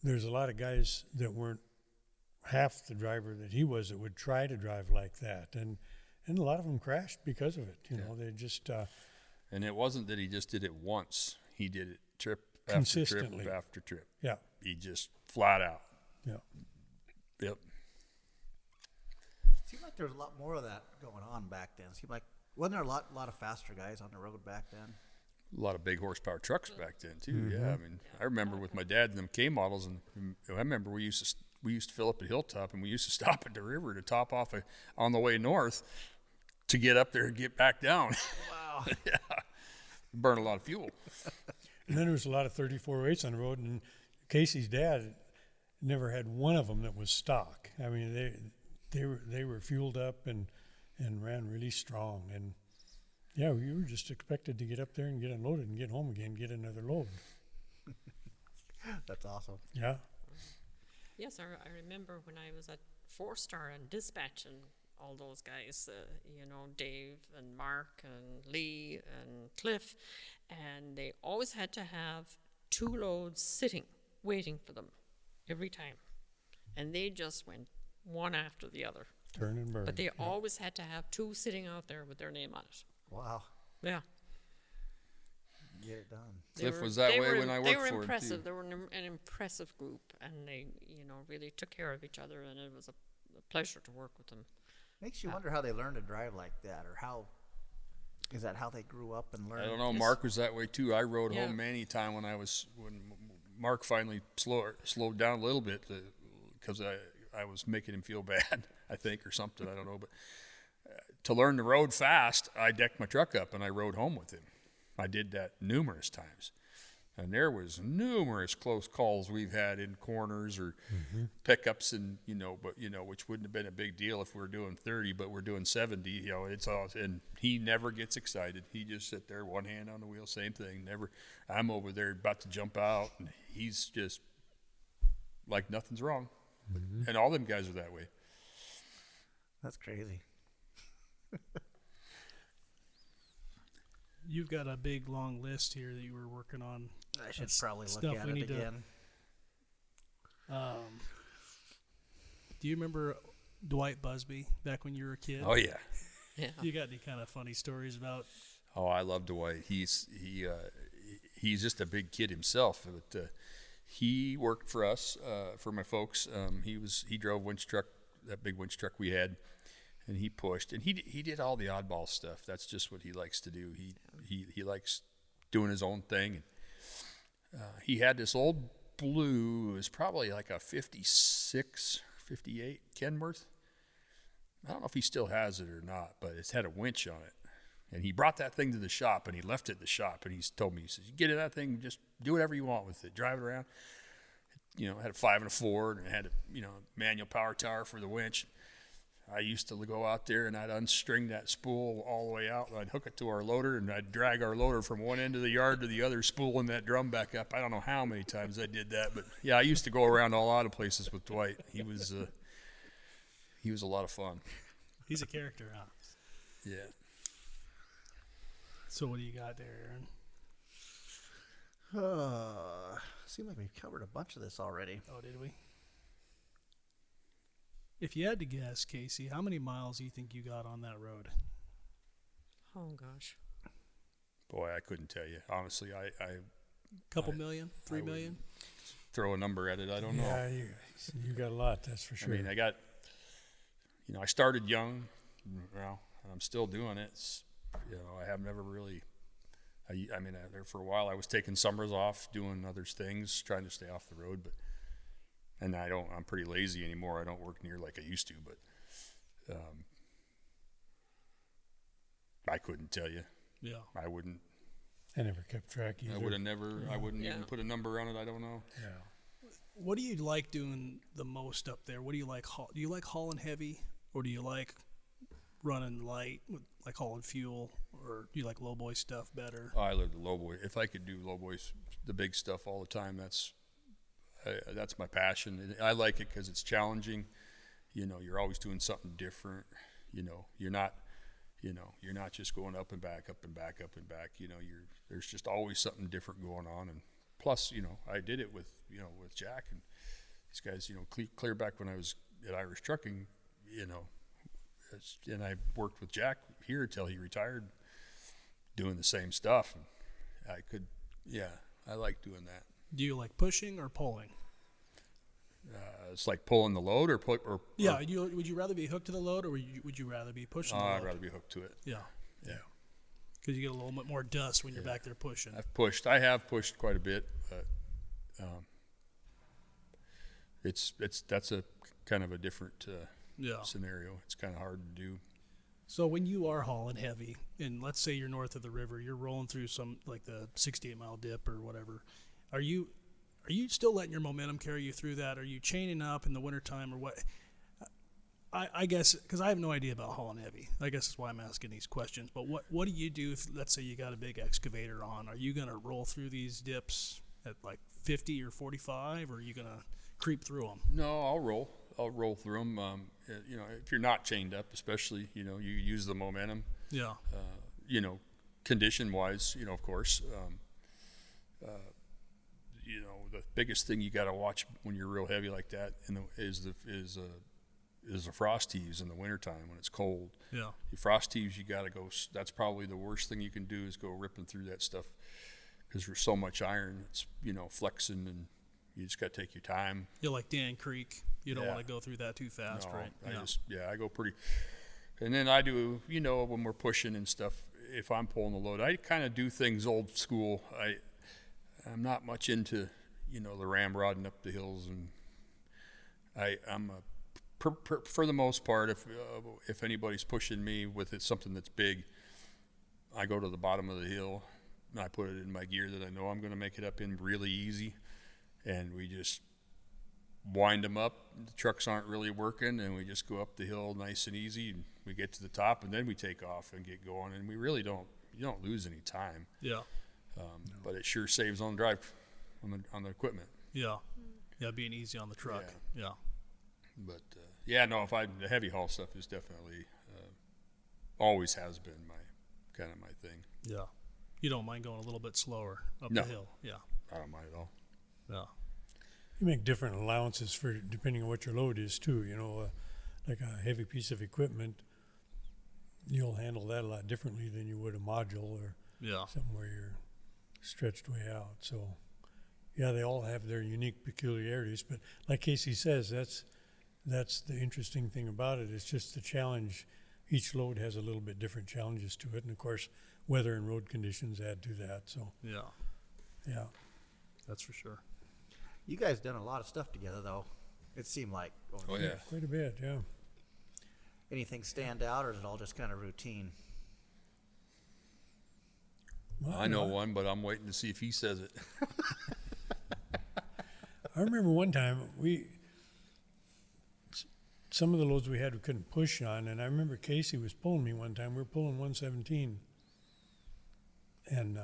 There's a lot of guys that weren't half the driver that he was that would try to drive like that, and a lot of them crashed because of it. They just and it wasn't that he just did it once. He did it trip consistently after trip after trip. Yeah, he just flat out. Yeah. Yep. Seemed like there was a lot more of that going on back then. Seemed like wasn't there a lot of faster guys on the road back then? A lot of big horsepower trucks back then too. Mm-hmm. Yeah, I mean, I remember with my dad and them K models, and I remember we used to fill up at Hilltop, and we used to stop at the river to top off on the way north to get up there and get back down. Wow. Yeah, burn a lot of fuel. And then there was a lot of 3408s on the road, and Casey's dad never had one of them that was stock. I mean, they were fueled up and ran really strong, and yeah, you were just expected to get up there and get unloaded and get home again, get another load. That's awesome. Yeah. Yes, I remember when I was at 4-star and dispatching all those guys, Dave and Mark and Lee and Cliff, and they always had to have 2 loads sitting, waiting for them every time. And they just went one after the other. Turn and burn. But they Yep. always had to have two sitting out there with their name on it. Wow. Yeah. Get it done. Cliff was that way when I They worked were for him, impressive. too. They were an impressive group, and they, really took care of each other, and it was a pleasure to work with them. Makes you wonder how they learn to drive like that, or how is that how they grew up and learned? I don't know. Yes. Mark was that way too. I rode Yeah. home many time when Mark finally slowed down a little bit because I was making him feel bad, I think, or something. I don't know. But to learn the road fast, I decked my truck up and I rode home with him. I did that numerous times. And there was numerous close calls we've had in corners or pickups, and which wouldn't have been a big deal if we were doing 30, but we're doing 70. It's all, and he never gets excited. He just sit there, one hand on the wheel, same thing. Never. I'm over there about to jump out, and he's just like nothing's wrong. And all them guys are that way. That's crazy. You've got a big long list here that you were working on. I should That's probably look stuff at we it need to- again. Do you remember Dwight Busby back when you were a kid? Oh yeah. Yeah. You got any kind of funny stories about? Oh, I love Dwight. He's just a big kid himself. But he worked for us, for my folks. He drove winch truck, that big winch truck we had, and he pushed. And he did all the oddball stuff. That's just what he likes to do. He likes doing his own thing. And he had this old blue. It was probably like a 56, 58 Kenworth. I don't know if he still has it or not, but it's had a winch on it. And he brought that thing to the shop, and he left it at the shop, and he's told me, he says, you get in that thing, just do whatever you want with it. Drive it around. It had a 5 and a 4, and it had a, manual power tower for the winch. I used to go out there, and I'd unstring that spool all the way out, and I'd hook it to our loader, and I'd drag our loader from one end of the yard to the other, spooling that drum back up. I don't know how many times I did that, but yeah, I used to go around a lot of places with Dwight. He was a lot of fun. He's a character, huh? Yeah. So what do you got there, Aaron? Seems like we've covered a bunch of this already. Oh, did we? If you had to guess, Casey, how many miles do you think you got on that road? Oh gosh. Boy, I couldn't tell you. Honestly, I Couple million? 3 I million? throw a number at it. I don't know. Yeah, you got a lot, that's for sure. I mean, I started young. Well, I'm still doing it. I have never really. There for a while I was taking summers off, doing other things, trying to stay off the road. And I'm pretty lazy anymore. I don't work near like I used to. But I couldn't tell you. Yeah. I wouldn't. I never kept track either. I would have never. I wouldn't Yeah. even put a number on it. I don't know. Yeah. What do you like doing the most up there? What do you like? Do you like hauling heavy, or do you like running light, like hauling fuel, or do you like lowboy stuff better? I love the lowboy. If I could do lowboys, the big stuff all the time, that's my passion. I like it because it's challenging. You're always doing something different. You're not just going up and back, up and back, up and back. There's just always something different going on. And plus, I did it with Jack and these guys. Clear back when I was at Irish Trucking. And I worked with Jack here until he retired, doing the same stuff. And I like doing that. Do you like pushing or pulling? It's like pulling the load or Yeah. Would you rather be hooked to the load, or would you rather be pushing the load? I'd rather be hooked to it. Yeah. Yeah. Because you get a little bit more dust when you're back there pushing. I have pushed quite a bit, but that's a kind of a different Yeah. scenario. It's kind of hard to do. So when you are hauling heavy, and let's say you're north of the river, you're rolling through some like the 68-mile dip or whatever, are you still letting your momentum carry you through that? Are you chaining up in the wintertime or what? I guess, because I have no idea about hauling heavy. I guess that's why I'm asking these questions. But what do you do if, let's say, you got a big excavator on? Are you going to roll through these dips at like 50 or 45, or are you going to creep through them? No, I'll roll through them. If you're not chained up, especially, you use the momentum. Yeah. Condition wise, of course. The biggest thing you got to watch when you're real heavy like that is is the frost heaves in the wintertime when it's cold. Yeah. The frost heaves, you got to go. That's probably the worst thing you can do is go ripping through that stuff because there's so much iron. It's flexing, and you just got to take your time. You're like Dan Creek. You don't Yeah. want to go through that too fast, No, right? I go pretty. And then I do, when we're pushing and stuff. If I'm pulling the load, I kind of do things old school. I'm not much into, the ramrodding up the hills, and I'm for the most part, if anybody's pushing me with something that's big, I go to the bottom of the hill and I put it in my gear that I know I'm going to make it up in really easy, and we just wind them up. The trucks aren't really working, and we just go up the hill nice and easy, and we get to the top, and then we take off and get going, and we really don't lose any time. Yeah. But it sure saves on the drive on the equipment. Yeah. Yeah. Being easy on the truck. Yeah. But the heavy haul stuff is definitely always has been my thing. Yeah. You don't mind going a little bit slower up No. the hill. Yeah. I don't mind at all. Yeah. You make different allowances for depending on what your load is too. Like a heavy piece of equipment, you'll handle that a lot differently than you would a module or Yeah. something where you're stretched way out. So, yeah, they all have their unique peculiarities. But like Casey says, that's the interesting thing about it. It's just the challenge. Each load has a little bit different challenges to it, and of course, weather and road conditions add to that. So, Yeah. yeah. That's for sure. You guys done a lot of stuff together, though. It seemed like. Oh yeah. Quite a bit, yeah. Anything stand out, or is it all just kind of routine? Well, I know one, but I'm waiting to see if he says it. I remember one time some of the loads we had we couldn't push on, and I remember Casey was pulling me one time. We were pulling 117, and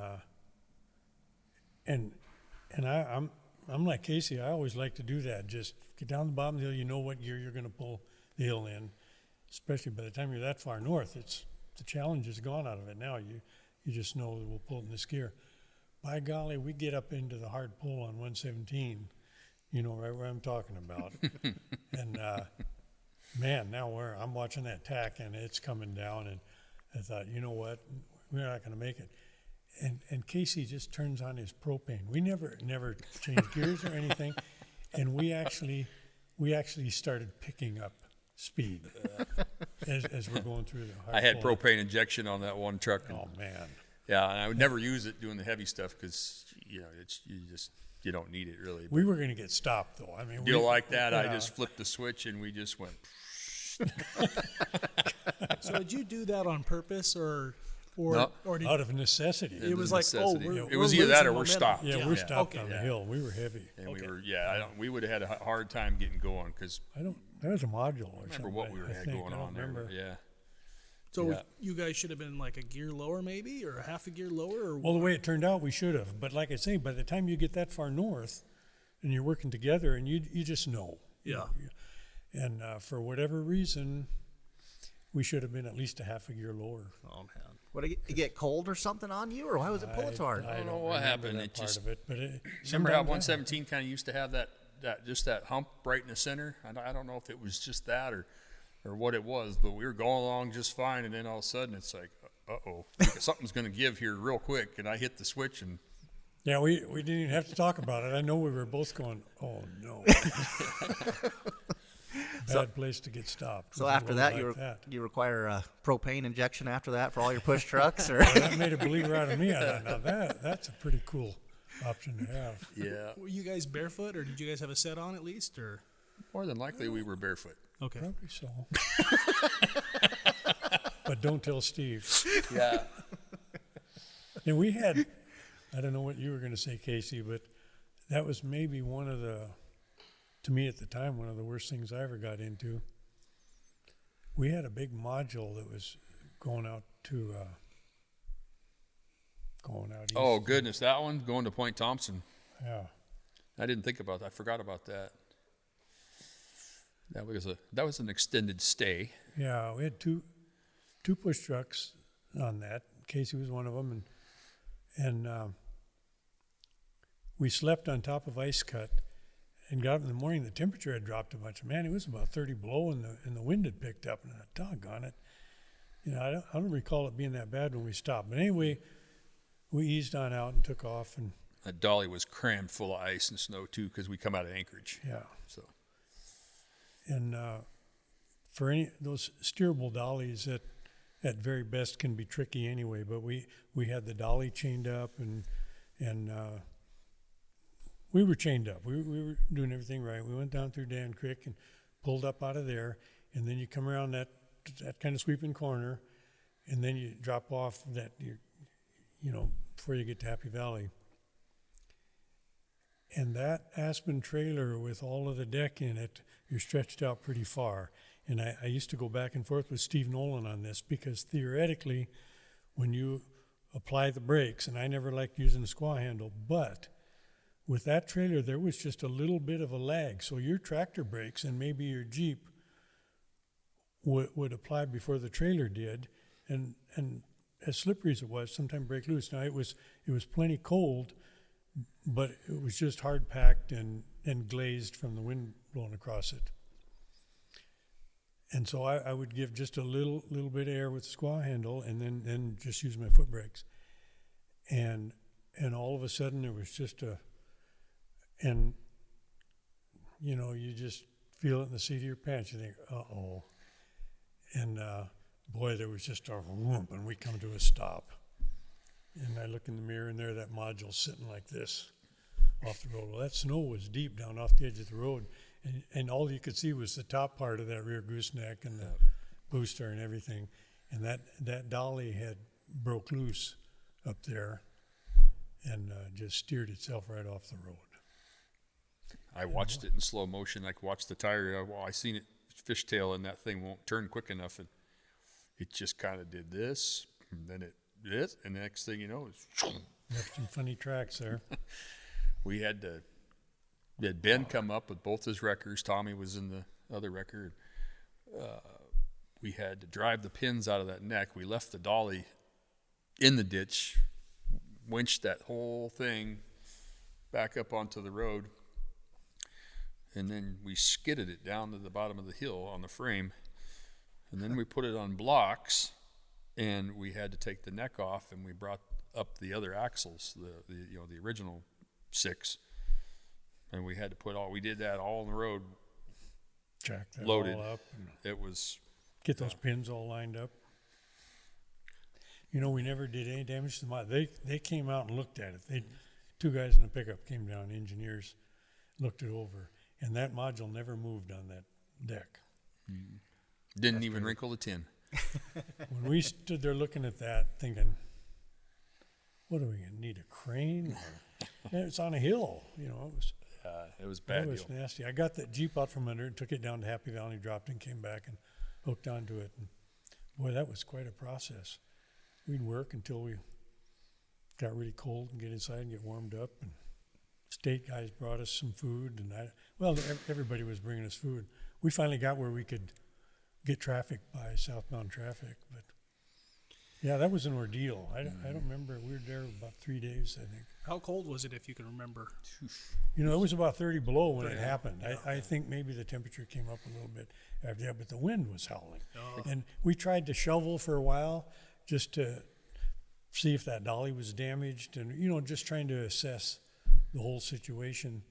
I'm like Casey. I always like to do that. Just get down the bottom of the hill. You know what gear you're going to pull the hill in, especially by the time you're that far north. The challenge is gone out of it now. You just know that we'll pull it in this gear. By golly, we get up into the hard pull on 117. You know right where I'm talking about. And man, now I'm watching that tack and it's coming down, and I thought, you know what, we're not going to make it. And Casey just turns on his propane. We never changed gears or anything, and we actually started picking up speed as we're going through the hard I had pull. propane injection on that one truck. And, Oh man. yeah, and I would never use it doing the heavy stuff because you don't need it really. We were going to get stopped though. I mean, Deal like that, I yeah. just flipped the switch and we just went. So did you do that on purpose, or No. did out of necessity. it was a like, necessity. oh, It was either that or we're losing stopped. momentum. Yeah, we're stopped Okay. on the hill. We were heavy. And Okay. we would have had a hard time getting going because That was a module or I remember something. what we I had think. going I don't on there. remember. But yeah. So Yeah. you guys should have been like a gear lower, maybe, or a half a gear lower, or Well, the way it turned out, we should have. But like I say, by the time you get that far north, and you're working together, and you just know. Yeah. And for whatever reason, we should have been at least a half a gear lower. Oh man. What, it get cold or something on you, or why was it pulling so hard? I don't know what remember happened. That It part just- of it, but Remember how sometimes 117 kind of used to have that hump right in the center? I don't know if it was just that or what it was, but we were going along just fine, and then all of a sudden it's like, uh-oh, something's going to give here real quick, and I hit the switch, and Yeah, we didn't even have to talk about it. I know we were both going, oh no. Bad place to get stopped. So with a after load that, like you require a propane injection after that for all your push trucks, or That made a believer out of me. I thought, now that's a pretty cool option to have. yeah, were you guys barefoot, or did you guys have a set on at least, or more than likely we were barefoot. okay? Probably so. But don't tell Steve. Yeah. And we had, I don't know what you were going to say, Casey, but that was maybe to me at the time, one of the worst things I ever got into. We had a big module that was going out east. Oh goodness, that one going to Point Thompson. Yeah. I didn't think about that. I forgot about that. That was an extended stay. Yeah, we had two push trucks on that. Casey was one of them, and we slept on top of ice cut, and got up in the morning. The temperature had dropped a bunch. Man, it was about 30 below, and the wind had picked up. And I thought, doggone it. I don't recall it being that bad when we stopped. But anyway, we eased on out and took off. And That dolly was crammed full of ice and snow too, because we come out of Anchorage. yeah, So and for any those steerable dollies that at very best can be tricky anyway. But we had the dolly chained up, and we were chained up. We were doing everything right. We went down through Dan Creek and pulled up out of there, and then you come around that kind of sweeping corner, and then you drop off that before you get to Happy Valley. And that Aspen trailer with all of the deck in it, you're stretched out pretty far. And I used to go back and forth with Steve Nolan on this, because theoretically, when you apply the brakes, and I never liked using the squaw handle, but with that trailer, there was just a little bit of a lag. So your tractor brakes and maybe your Jeep would apply before the trailer did. And as slippery as it was, sometimes break loose. Now, it was plenty cold, but it was just hard packed and glazed from the wind blowing across it. And so I would give just a little bit of air with the squaw handle, and then just use my foot brakes. And all of a sudden there was just you just feel it in the seat of your pants. You think, uh-oh. And boy, there was just a whoomp, and we come to a stop. And I look in the mirror, and there that module sitting like this off the road. Well, that snow was deep down off the edge of the road, and all you could see was the top part of that rear gooseneck and the booster and everything. And that dolly had broke loose up there and just steered itself right off the road. I watched it in slow motion. I watched the tire. I seen it fishtail, and that thing won't turn quick enough, and it just kind of did this, and then it this, and the next thing you know, it's Left some funny tracks there. we had Ben come up with both his wreckers. Tommy was in the other wrecker. We had to drive the pins out of that neck. We left the dolly in the ditch, winched that whole thing back up onto the road, and then we skidded it down to the bottom of the hill on the frame, and then we put it on blocks, and we had to take the neck off, and we brought up the other axles, the original 6, and we had to we did that all on the road. Jack that Loaded. all up and It was get those pins all lined up. We never did any damage to the module. They came out and looked at it. Two guys in a pickup came down, engineers, looked it over, and that module never moved on that deck. didn't even wrinkle the tin. When we stood there looking at that, thinking, what are we going to need, a crane? And it's on a hill, It was it bad was deal. nasty. I got that Jeep out from under it, took it down to Happy Valley, dropped it, and came back and hooked onto it. And boy, that was quite a process. We'd work until we got really cold and get inside and get warmed up. And state guys brought us some food, and everybody was bringing us food. We finally got where we could get traffic by, southbound traffic, but yeah, that was an ordeal. I don't remember. We were there about 3 days, I think. How cold was it, if you can remember? It was about 30 below when it happened. I think maybe the temperature came up a little bit after that, but the wind was howling. Oh. And we tried to shovel for a while just to see if that dolly was damaged, and just trying to assess the whole situation.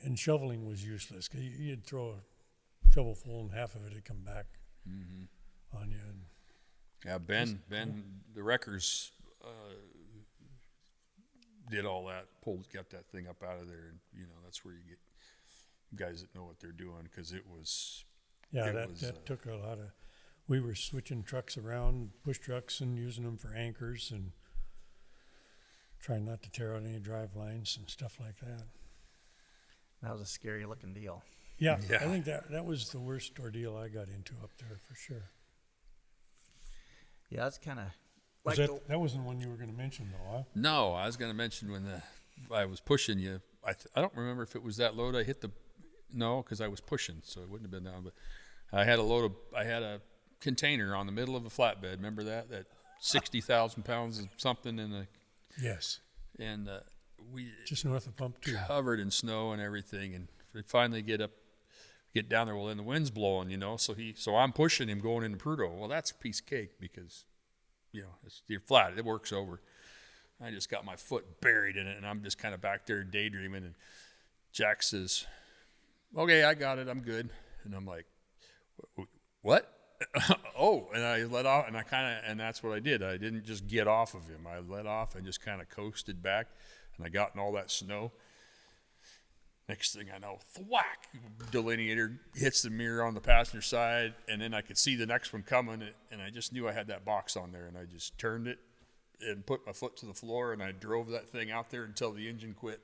And shoveling was useless, because you'd throw a shovel full and half of it would come back on you. And Yeah, Ben, the wreckers did all that, got that thing up out of there, and that's where you get guys that know what they're doing, because it was. yeah, it was, that took a lot of. We were switching trucks around, push trucks, and using them for anchors, and trying not to tear out any drive lines and stuff like that. That was a scary looking deal. Yeah, Yeah. I think that was the worst ordeal I got into up there for sure. Yeah, that's kind of Was like that wasn't one you were going to mention, though, huh? No, I was going to mention when I was pushing you. I don't remember if it was that load I hit no, because I was pushing, so it wouldn't have been down. But I had a container on the middle of a flatbed. Remember that 60,000 pounds of something Yes, and we just north of Pump 2. covered in snow and everything. And we finally get down there. Well, then the wind's blowing, so I'm pushing him going into Prudhoe. Well, that's a piece of cake because, you're flat. It works over. I just got my foot buried in it, and I'm just kind of back there daydreaming. And Jack says, "Okay, I got it. I'm good." And I'm like, "What?" Oh, and I let off, and that's what I did. I didn't just get off of him. I let off and just kind of coasted back, and I got in all that snow. Next thing I know, thwack, delineator hits the mirror on the passenger side, and then I could see the next one coming, and I just knew I had that box on there, and I just turned it and put my foot to the floor, and I drove that thing out there until the engine quit.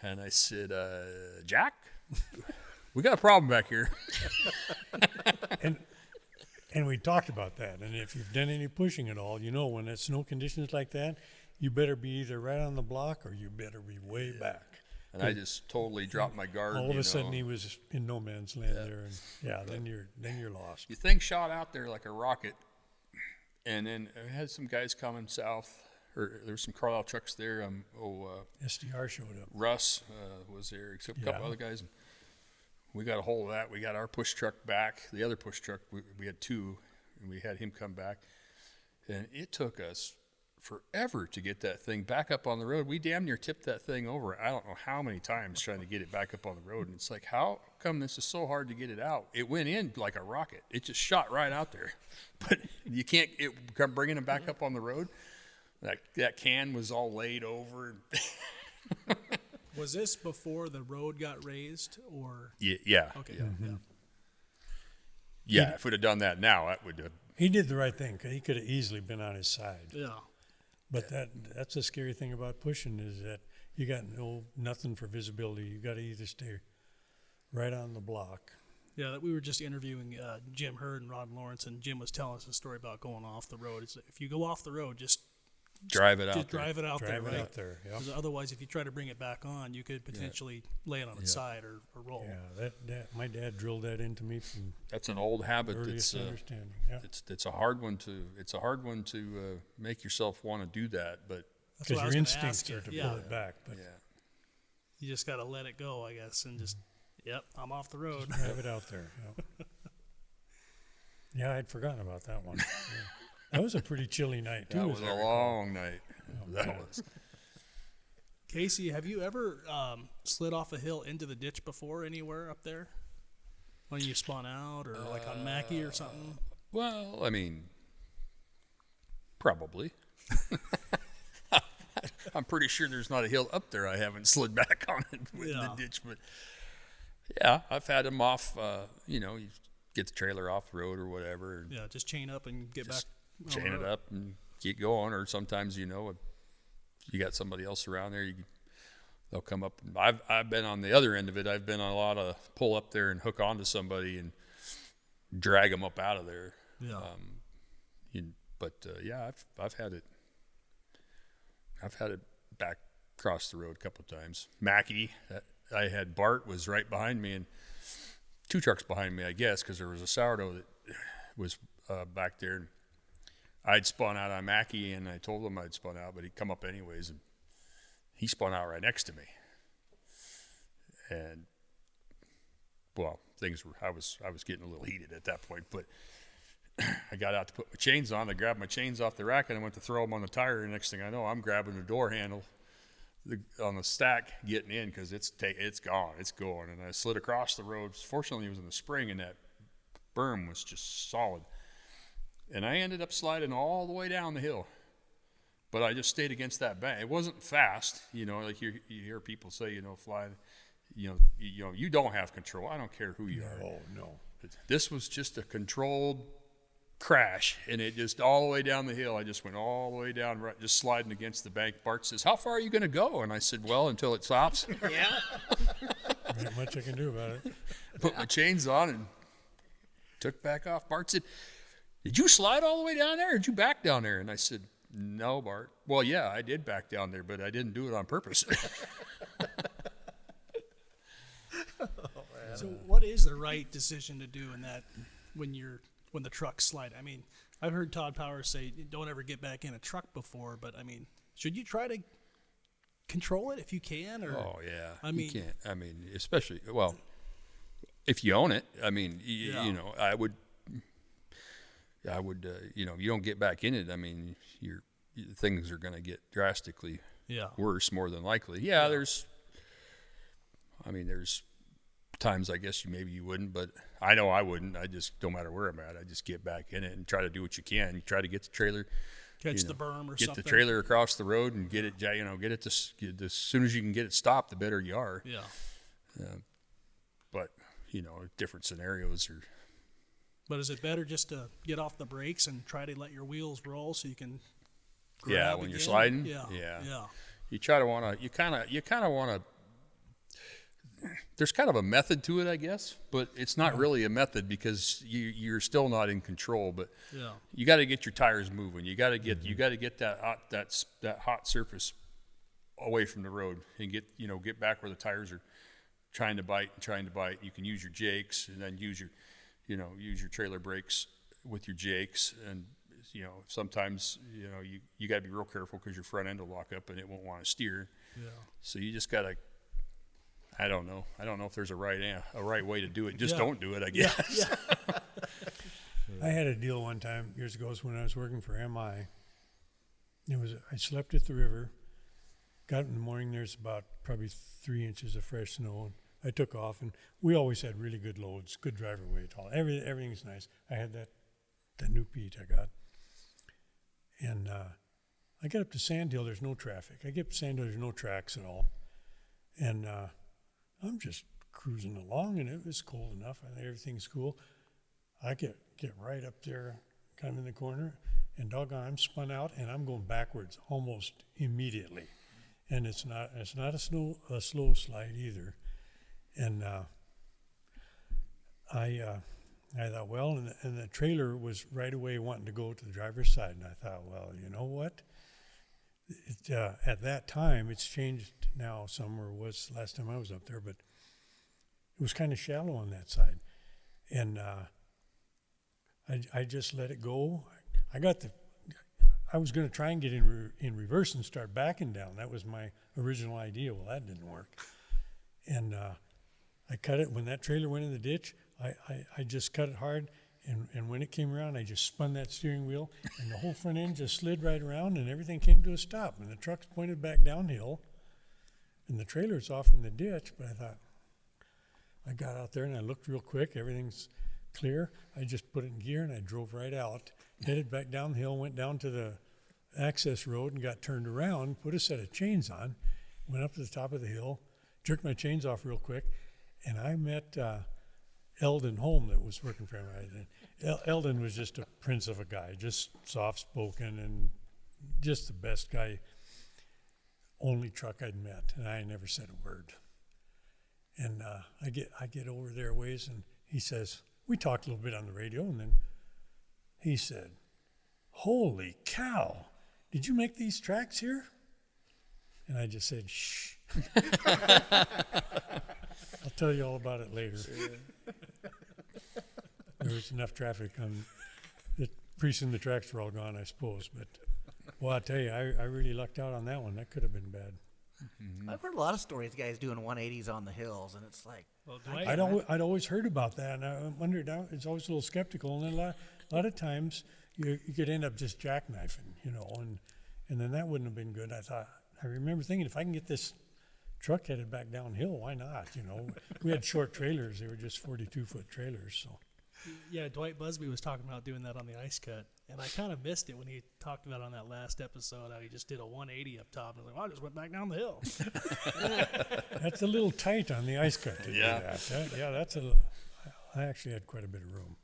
And I said, "Jack, we got a problem back here." And we talked about that. And if you've done any pushing at all, when it's snow conditions like that, you better be either right on the block or you better be way back. And I just totally dropped my guard. All of a sudden, he was in no man's land there, and then you're lost. The thing shot out there like a rocket, and then I had some guys coming south, or there were some Carlisle trucks there. SDR showed up. Russ was there, except a couple other guys. And we got a hold of that. We got our push truck back. The other push truck, we had two, and we had him come back, and it took us forever to get that thing back up on the road. We damn near tipped that thing over. I don't know how many times trying to get it back up on the road. And it's like, how come this is so hard to get it out? It went in like a rocket. It just shot right out there. But you can't bringing it back up on the road. That can was all laid over. Was this before the road got raised, or? Yeah. Okay. Yeah, if we'd have done that now, that would have. He did the right thing. 'Cause he could have easily been on his side. Yeah. But that's the scary thing about pushing is that you got nothing for visibility. You got to either stay right on the block. Yeah, that we were just interviewing Jim Hurd and Rod Lawrence, and Jim was telling us a story about going off the road. It's, if you go off the road, just drive it out just there. drive it out there, Drive it right? out there, yeah. 'Cause otherwise, if you try to bring it back on, you could potentially lay it on its side or roll. Yeah, that my dad drilled that into me from That's an old habit. earliest understanding. Yeah. It's a hard one to make yourself want to do that, but That's what I Because was your gonna instincts ask you. are to Yeah. pull it back, but You just got to let it go, I guess, and just, yep, I'm off the road. drive it out there. Yeah. Yeah, I'd forgotten about that one. Yeah. That was a pretty chilly night too. that as was I a recall. long night. That man. was. Casey, have you ever slid off a hill into the ditch before anywhere up there? When you spawn out, or like on Mackey or something? Well, I mean, probably. I'm pretty sure there's not a hill up there I haven't slid back on it with the ditch, but yeah, I've had them off. You get the trailer off the road or whatever. And Yeah, just chain up and get back. on the chain it road. up and keep going. Or sometimes you got somebody else around there. They'll come up. I've been on the other end of it. I've been on a lot of pull up there and hook onto somebody and drag them up out of there. Yeah. Yeah, I've had it. I've had it back across the road a couple of times. Mackey, I had Bart was right behind me and two trucks behind me, I guess, because there was a sourdough that was back there. And I'd spun out on Mackey, and I told him I'd spun out, but he'd come up anyways, and he spun out right next to me. And well, I was getting a little heated at that point, but I got out to put my chains on. I grabbed my chains off the rack and I went to throw them on the tire. And next thing I know, I'm grabbing the door handle on the stack, getting in because it's gone, it's going. And I slid across the road. Fortunately, it was in the spring, and that berm was just solid. And I ended up sliding all the way down the hill. But I just stayed against that bank. It wasn't fast, like you hear people say, fly. You don't have control. I don't care who you are. Oh no. This was just a controlled crash, and it just all the way down the hill. I just went all the way down, right, just sliding against the bank. Bart says, "How far are you going to go?" And I said, "Well, until it stops." Yeah. Not much I can do about it. Put my chains on and took back off. Bart said, "Did you slide all the way down there, or did you back down there?" And I said, "No, Bart. Well, yeah, I did back down there, but I didn't do it on purpose." So, what is the right decision to do in that when the trucks slide? I mean, I've heard Todd Powers say, "Don't ever get back in a truck before," but I mean, should you try to control it if you can? Or Oh yeah, I mean- you can't. I mean, especially if you own it. I mean, Yeah. you know, I would, you know, you don't get back in it. I mean, things are going to get drastically yeah, worse, more than likely. Yeah, there's times I guess maybe you wouldn't, but I know I wouldn't. I just, no matter where I'm at, I just get back in it and try to do what you can. You try to get the trailer, catch you the know, berm or get something. the trailer across the road and get it, you know, get it as soon as you can get it stopped, the better you are. Yeah, But, you know, different scenarios are, but is it better just to get off the brakes and try to let your wheels roll so you can? yeah, grab when you're again? sliding. Yeah, Yeah. yeah. You try to want to, you kind of want to, there's kind of a method to it, I guess, but it's not really a method because you're still not in control. But Yeah. you got to get your tires moving. You got to get that hot surface away from the road and get back where the tires are trying to bite. You can use your jakes and then use your trailer brakes with your jakes. And sometimes you got to be real careful because your front end will lock up and it won't want to steer. Yeah. So you just got to. I don't know if there's a right way to do it. Just Yeah. don't do it, I guess. Yeah. I had a deal one time years ago when I was working for MI. I slept at the river. Got in the morning. There's about probably 3 inches of fresh snow. And I took off, and we always had really good loads, good driver weight, all everything's nice. I had that new Pete I got, and I get up to Sandhill. There's no traffic. I get up to Sandhill. There's no tracks at all, and I'm just cruising along, and it was cold enough. I think everything's cool. I get right up there, kind of in the corner, and doggone, I'm spun out, and I'm going backwards almost immediately. And it's not a slow slide either. And I thought, well, and the trailer was right away wanting to go to the driver's side, and I thought, well, you know what? At that time, it's changed now some, or was last time I was up there, but it was kind of shallow on that side. And I just let it go. I was going to try and get in reverse and start backing down. That was my original idea. Well, that didn't work. And I cut it. When that trailer went in the ditch, I just cut it hard. And when it came around, I just spun that steering wheel, and the whole front end just slid right around, and everything came to a stop. And the truck's pointed back downhill, and the trailer's off in the ditch. But I thought, I got out there, and I looked real quick. Everything's clear. I just put it in gear, and I drove right out, headed back down the hill, went down to the access road, and got turned around, put a set of chains on, went up to the top of the hill, jerked my chains off real quick, and I met Eldon Holm that was working for him. Eldon was just a prince of a guy, just soft-spoken and just the best guy, only truck I'd met, and I never said a word. And I get over there a ways, and he says, we talked a little bit on the radio, and then he said, holy cow, did you make these tracks here? And I just said, shh. I'll tell you all about it later. There was enough traffic on it. Pretty soon the tracks were all gone, I suppose. But, well, I tell you, I really lucked out on that one. That could have been bad. Mm-hmm. I've heard a lot of stories, guys doing 180s on the hills, and it's like, Well, I'd always heard about that, and I wondered. I was always a little skeptical, and a lot of times you could end up just jackknifing, and then that wouldn't have been good. I remember thinking, if I can get this truck headed back downhill, why not? We had short trailers; they were just 42-foot trailers. So Yeah, Dwight Busby was talking about doing that on the ice cut, and I kind of missed it when he talked about it on that last episode how he just did a 180 up top, and I was like, well, I just went back down the hill. that's a little tight on the ice cut to Yeah. do that. I actually had quite a bit of room.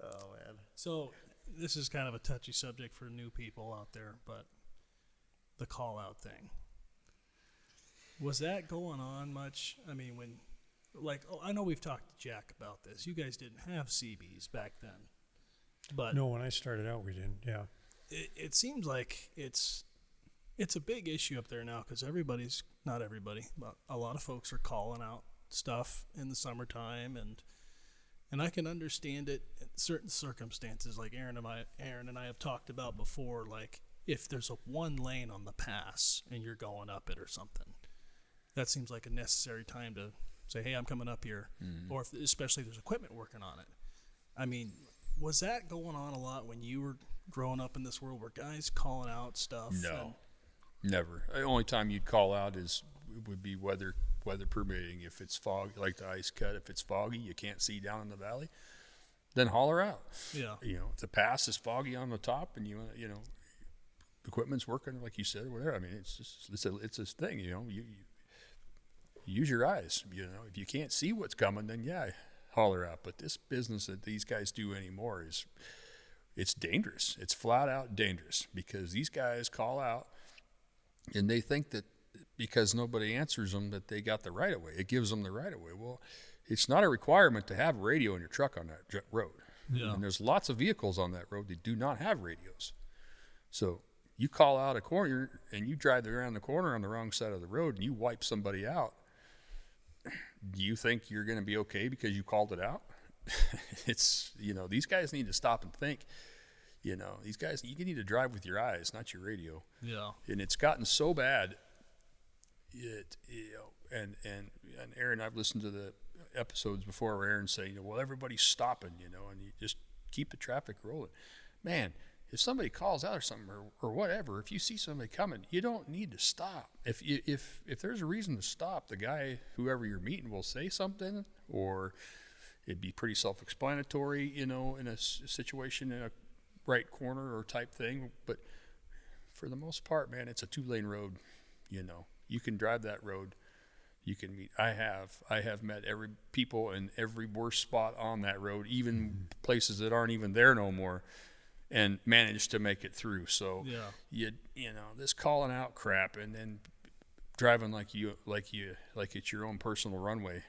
oh man. So this is kind of a touchy subject for new people out there, but the call-out thing. Was that going on much? I mean, I know we've talked to Jack about this. You guys didn't have CBs back then. But No, when I started out, we didn't. Yeah. it seems like it's a big issue up there now because not everybody, but a lot of folks are calling out stuff in the summertime, and I can understand it in certain circumstances, like Aaron and I have talked about before. Like if there's a one lane on the pass and you're going up it or something, that seems like a necessary time to say, hey, I'm coming up here. Or if, especially if there's equipment working on it. I mean, was that going on a lot when you were growing up in this world? Were guys calling out stuff? No, never. The only time you'd call out would be weather permitting. If it's fog, like the ice cut, if it's foggy, you can't see down in the valley, then holler out. Yeah. You know, if the pass is foggy on the top and you know, equipment's working like you said, or whatever. I mean, it's a thing. You know, you use your eyes. You know, if you can't see what's coming, then yeah, holler out. But this business that these guys do anymore it's dangerous. It's flat out dangerous because these guys call out and they think that because nobody answers them that they got the right of way. It gives them the right of way. Well, it's not a requirement to have a radio in your truck on that road. Yeah. And there's lots of vehicles on that road that do not have radios. So you call out a corner and you drive around the corner on the wrong side of the road and you wipe somebody out. Do you think you're going to be okay because you called it out? It's, you know, these guys need to stop and think. You know, these guys, you need to drive with your eyes, not your radio. Yeah. And it's gotten so bad. And Aaron, I've listened to the episodes before where Aaron's saying, well, everybody's stopping, you know, and you just keep the traffic rolling. Man, if somebody calls out or something or whatever, if you see somebody coming, you don't need to stop. If there's a reason to stop, the guy, whoever you're meeting, will say something, or it'd be pretty self-explanatory, you know, in a situation in a right corner or type thing. But for the most part, man, it's a 2-lane road. You know, you can drive that road. You can meet. I have met every people in every worst spot on that road, even places that aren't even there no more, and managed to make it through. So yeah. you know, this calling out crap and then driving like it's your own personal runway.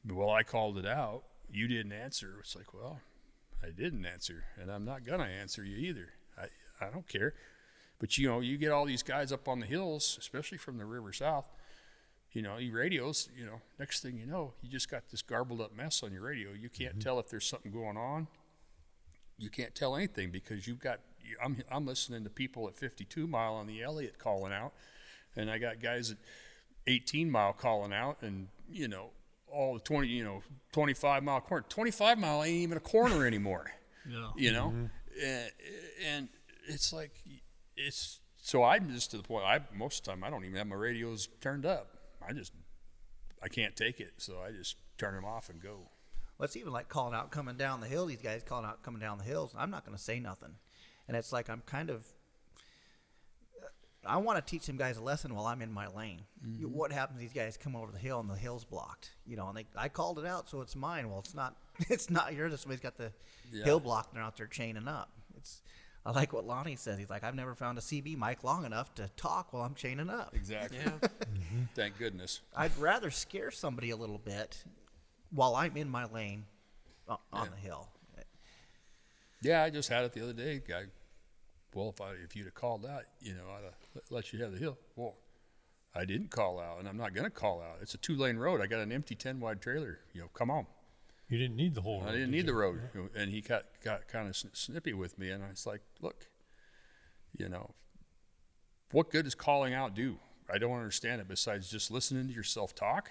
Well, I called it out. You didn't answer. It's like, well, I didn't answer, and I'm not gonna answer you either. I don't care. But you know, you get all these guys up on the hills, especially from the river south. You know, you radios. You know, next thing you know, you just got this garbled up mess on your radio. You can't tell if there's something going on. You can't tell anything because you've got. I'm listening to people at 52 mile on the Elliott calling out, and I got guys at 18 mile calling out, and you know. All the 25 mile corner. 25 mile ain't even a corner anymore. Yeah. You know, and it's like so I'm just to the point. Most of the time I don't even have my radios turned up. I can't take it, so I just turn them off and go. Well, it's even like calling out coming down the hill. These guys calling out coming down the hills. I'm not going to say nothing, and it's like I'm kind of. I want to teach them guys a lesson while I'm in my lane. What happens? These guys come over the hill and the hill's blocked. You know, and I called it out, so it's mine. Well, it's not. It's not yours. Somebody's got the hill blocked, and they're out there chaining up. I like what Lonnie says. He's like, I've never found a CB mic long enough to talk while I'm chaining up. Exactly. Yeah. Thank goodness. I'd rather scare somebody a little bit while I'm in my lane on the hill. Yeah, I just had it the other day. Guy, well, if you'd have called out, you know, I'd have let you have the hill. Well, I didn't call out, and I'm not going to call out. It's a 2-lane road. I got an empty 10-wide trailer. You know, come on. You didn't need the whole road. I didn't need the road. And he got kind of snippy with me, and I was like, look, you know, what good does calling out do? I don't understand it besides just listening to yourself talk.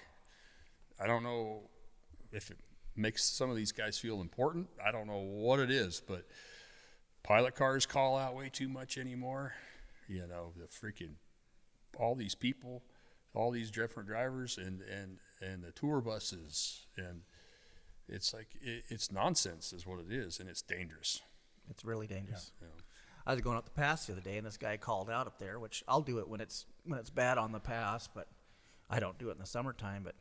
I don't know if it makes some of these guys feel important. I don't know what it is, but pilot cars call out way too much anymore. You know, the freaking all these people, all these different drivers, and the tour buses, and it's like it's nonsense, is what it is, and it's dangerous. It's really dangerous. Yeah. I was going up the pass the other day, and this guy called out up there, which I'll do it when it's bad on the pass, but I don't do it in the summertime. But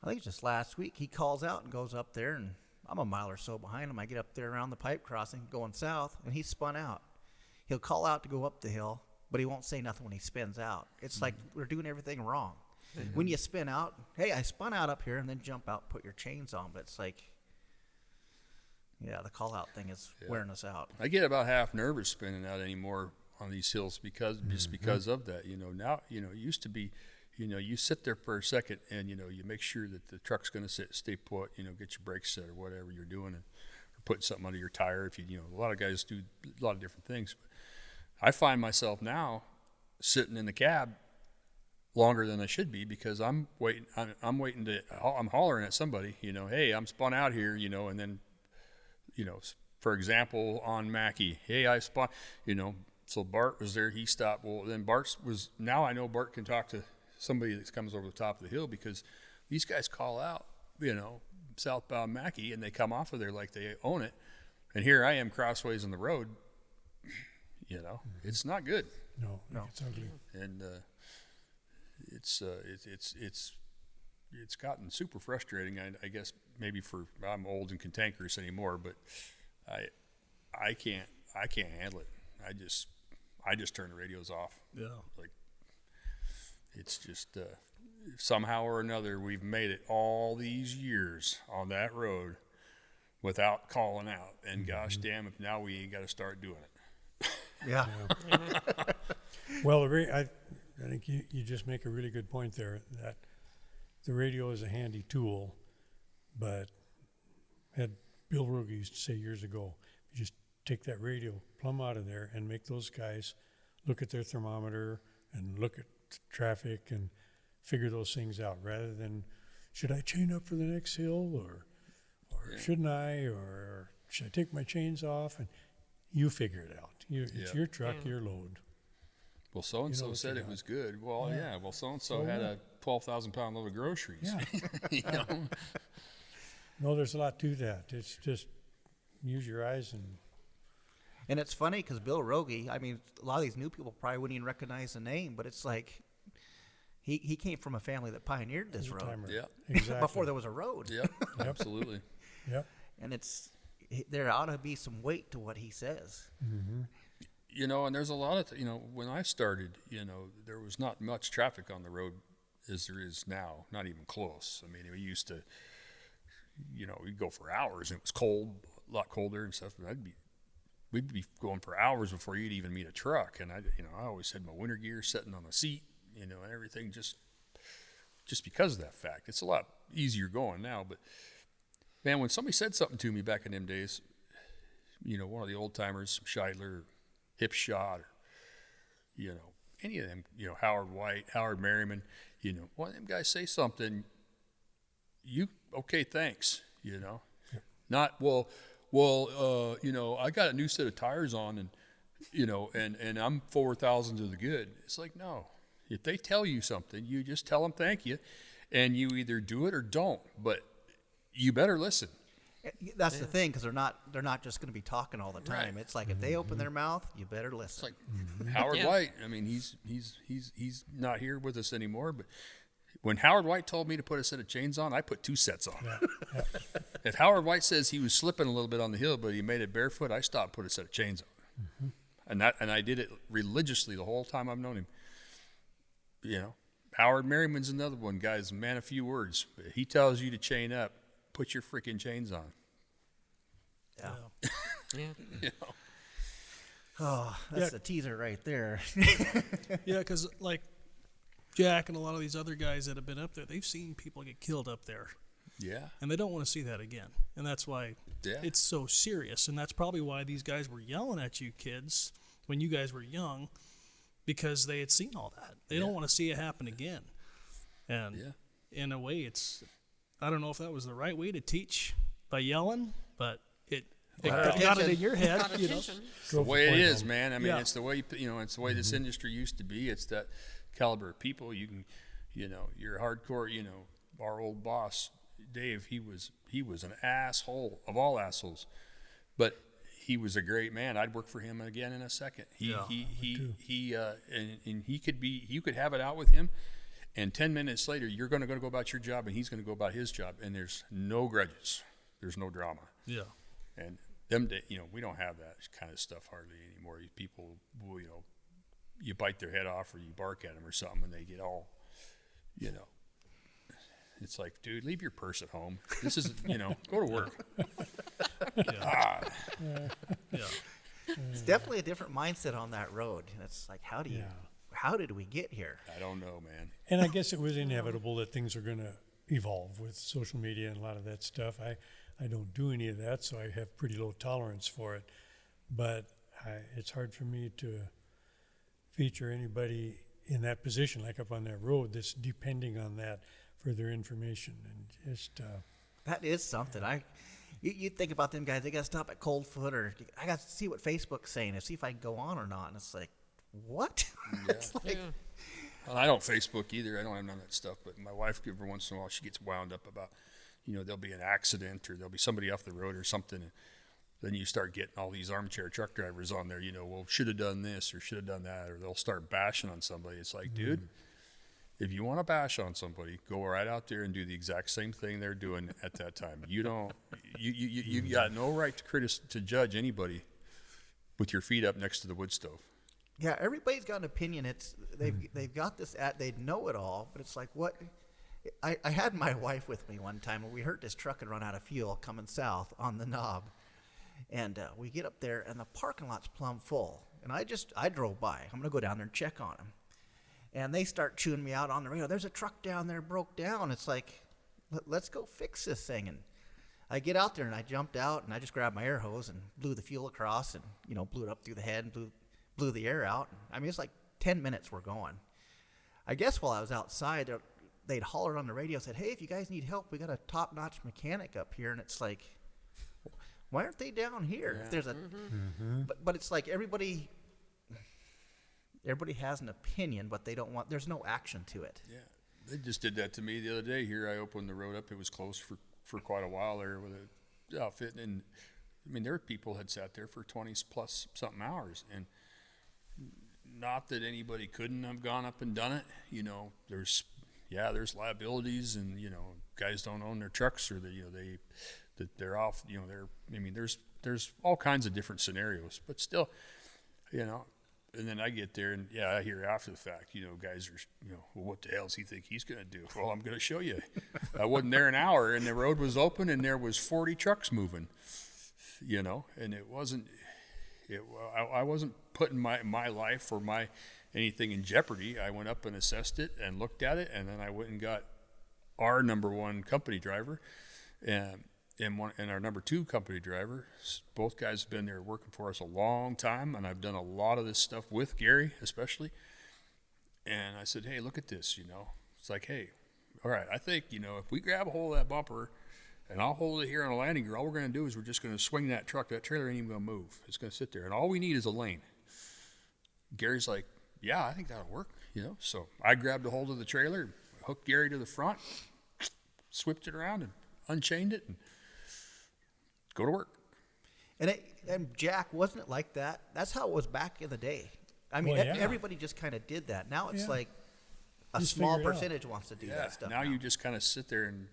I think it's just last week he calls out and goes up there, and I'm a mile or so behind him. I get up there around the pipe crossing going south, and he's spun out. He'll call out to go up the hill, but he won't say nothing when he spins out. It's like we're doing everything wrong. When you spin out, hey, I spun out up here, and then jump out, put your chains on. But it's like, yeah, the call out thing is wearing us out. I get about half nervous spinning out anymore on these hills because of that. You know, now, you know, it used to be, you know, you sit there for a second and, you know, you make sure that the truck's going to stay put, you know, get your brakes set or whatever you're doing, and or putting something under your tire. If you know, a lot of guys do a lot of different things. I find myself now sitting in the cab longer than I should be because I'm waiting. I'm waiting to. I'm hollering at somebody. You know, hey, I'm spun out here. You know, and then, you know, for example, on Mackey, hey, I spun. You know, so Bart was there. He stopped. Well, then Bart was. Now I know Bart can talk to somebody that comes over the top of the hill because these guys call out. You know, southbound Mackey, and they come off of there like they own it. And here I am crossways on the road. You know, it's not good. No, it's ugly. And it's gotten super frustrating. I guess maybe I'm old and cantankerous anymore, but I can't handle it. I just turn the radios off. Yeah. Like it's just somehow or another we've made it all these years on that road without calling out. And gosh damn, if now we ain't got to start doing it. Yeah. Well, I think you just make a really good point there that the radio is a handy tool, but had Bill Ruge used to say years ago, you just take that radio plumb out of there and make those guys look at their thermometer and look at traffic and figure those things out rather than should I chain up for the next hill or shouldn't I or should I take my chains off, and you figure it out. It's your truck, your load. Well, so-and-so said it was good. Well, yeah. Well, so-and-so had a 12,000-pound load of groceries. Yeah. You know? No, there's a lot to that. It's just use your eyes And it's funny because Bill Rogie, I mean, a lot of these new people probably wouldn't even recognize the name, but it's like he came from a family that pioneered this road timer. Yeah. Exactly. before there was a road. Yep. Absolutely. Yep. And there ought to be some weight to what he says. Mm-hmm. You know, and there's a lot of, when I started, there was not much traffic on the road as there is now, not even close. I mean, we used to, we'd go for hours and it was cold, a lot colder and stuff. But we'd be going for hours before you'd even meet a truck. And I always had my winter gear sitting on the seat, and everything just because of that fact. It's a lot easier going now, but man, when somebody said something to me back in them days, one of the old timers, Scheidler, Hipshot, or, any of them, Howard White, Howard Merriman, one of them guys say something, okay, thanks, not, I got a new set of tires on and I'm 4,000 to the good. It's like, no, if they tell you something, you just tell them thank you, and you either do it or don't, but you better listen. That's the thing, because they're not just going to be talking all the time. Right. It's like if they open their mouth, you better listen. It's like Howard White. I mean, he's not here with us anymore. But when Howard White told me to put a set of chains on, I put 2 sets on. Yeah. If Howard White says he was slipping a little bit on the hill, but he made it barefoot, I stopped, put a set of chains on, and I did it religiously the whole time I've known him. Howard Merriman's another one, guys. Man, a few words. If he tells you to chain up, put your freaking chains on. Yeah. Yeah. Oh, that's a teaser right there. Yeah, because like Jack and a lot of these other guys that have been up there, they've seen people get killed up there, Yeah. and they don't want to see that again. And that's why it's so serious. And that's probably why these guys were yelling at you kids when you guys were young, because they had seen all that. They don't want to see it happen again. And in a way, I don't know if that was the right way to teach by yelling, but it got it in your head. Got attention. It's the way it is, man. I mean, it's the way it's the way this industry used to be. It's that caliber of people. You can, you're hardcore. Our old boss, Dave. He was an asshole of all assholes, but he was a great man. I'd work for him again in a second. You could have it out with him, and 10 minutes later, you're going to go about your job, and he's going to go about his job, and there's no grudges. There's no drama. Yeah. And we don't have that kind of stuff hardly anymore. People, you bite their head off or you bark at them or something, and they get all, It's like, dude, leave your purse at home. This is, go to work. It's definitely a different mindset on that road. And it's like, how did we get here? I don't know, man. And I guess it was inevitable that things are going to evolve with social media and a lot of that stuff. I don't do any of that, so I have pretty low tolerance for it. But it's hard for me to feature anybody in that position, like up on that road, that's depending on that for their information. And just, That is something. You think about them guys, they got to stop at Coldfoot, or I got to see what Facebook's saying and see if I can go on or not. And it's like, what? It's like, Yeah. Well, I don't Facebook either. I don't have none of that stuff. But my wife, every once in a while, she gets wound up about, there'll be an accident or there'll be somebody off the road or something. And then you start getting all these armchair truck drivers on there, well, should have done this or should have done that, or they'll start bashing on somebody. It's like, dude, if you want to bash on somebody, go right out there and do the exact same thing they're doing at that time. You don't, you got no right to judge anybody with your feet up next to the wood stove. yeah, everybody's got an opinion. They've got this they know it all, but it's like, what? I had my wife with me one time, and we heard this truck had run out of fuel coming south on the knob. And we get up there, and the parking lot's plumb full. And I drove by. I'm going to go down there and check on them. And they start chewing me out on the radio. There's a truck down there broke down. It's like, let's go fix this thing. And I get out there, and I jumped out, and I just grabbed my air hose and blew the fuel across and, blew it up through the head and blew the air out. I mean, it's like 10 minutes we're going. I guess while I was outside, they'd hollered on the radio, said, hey, if you guys need help, we got a top-notch mechanic up here. And it's like, why aren't they down here? If there's a, but it's like everybody has an opinion, but there's no action to it. Yeah, they just did that to me the other day. Here, I opened the road up. It was closed for quite a while there with a outfit, and I mean, there were people had sat there for 20 plus something hours, and not that anybody couldn't have gone up and done it. There's liabilities, and guys don't own their trucks, or they're off. There's all kinds of different scenarios, but still, And then I get there, and I hear after the fact, guys are, well, what the hell does he think he's going to do? Well, I'm going to show you. I wasn't there an hour, and the road was open, and there was 40 trucks moving, and it wasn't. I wasn't putting my life or anything in jeopardy. I went up and assessed it and looked at it, and then I went and got our number one company driver, and our number two company driver. Both guys have been there working for us a long time, and I've done a lot of this stuff with Gary especially. And I said, hey, look at this, It's like, hey, all right, I think, if we grab a hold of that bumper and I'll hold it here on a landing gear, all we're going to do is we're just going to swing that truck. That trailer ain't even going to move. It's going to sit there, and all we need is a lane. Gary's like, yeah, I think that'll work, So I grabbed a hold of the trailer, hooked Gary to the front, whipped it around and unchained it, and go to work. And Jack, wasn't it like that? That's how it was back in the day. I mean, Well, yeah. everybody just kind of did that. Now it's Yeah. like a Just small figure it out. percentage wants to do that stuff. Now you just kind of sit there and,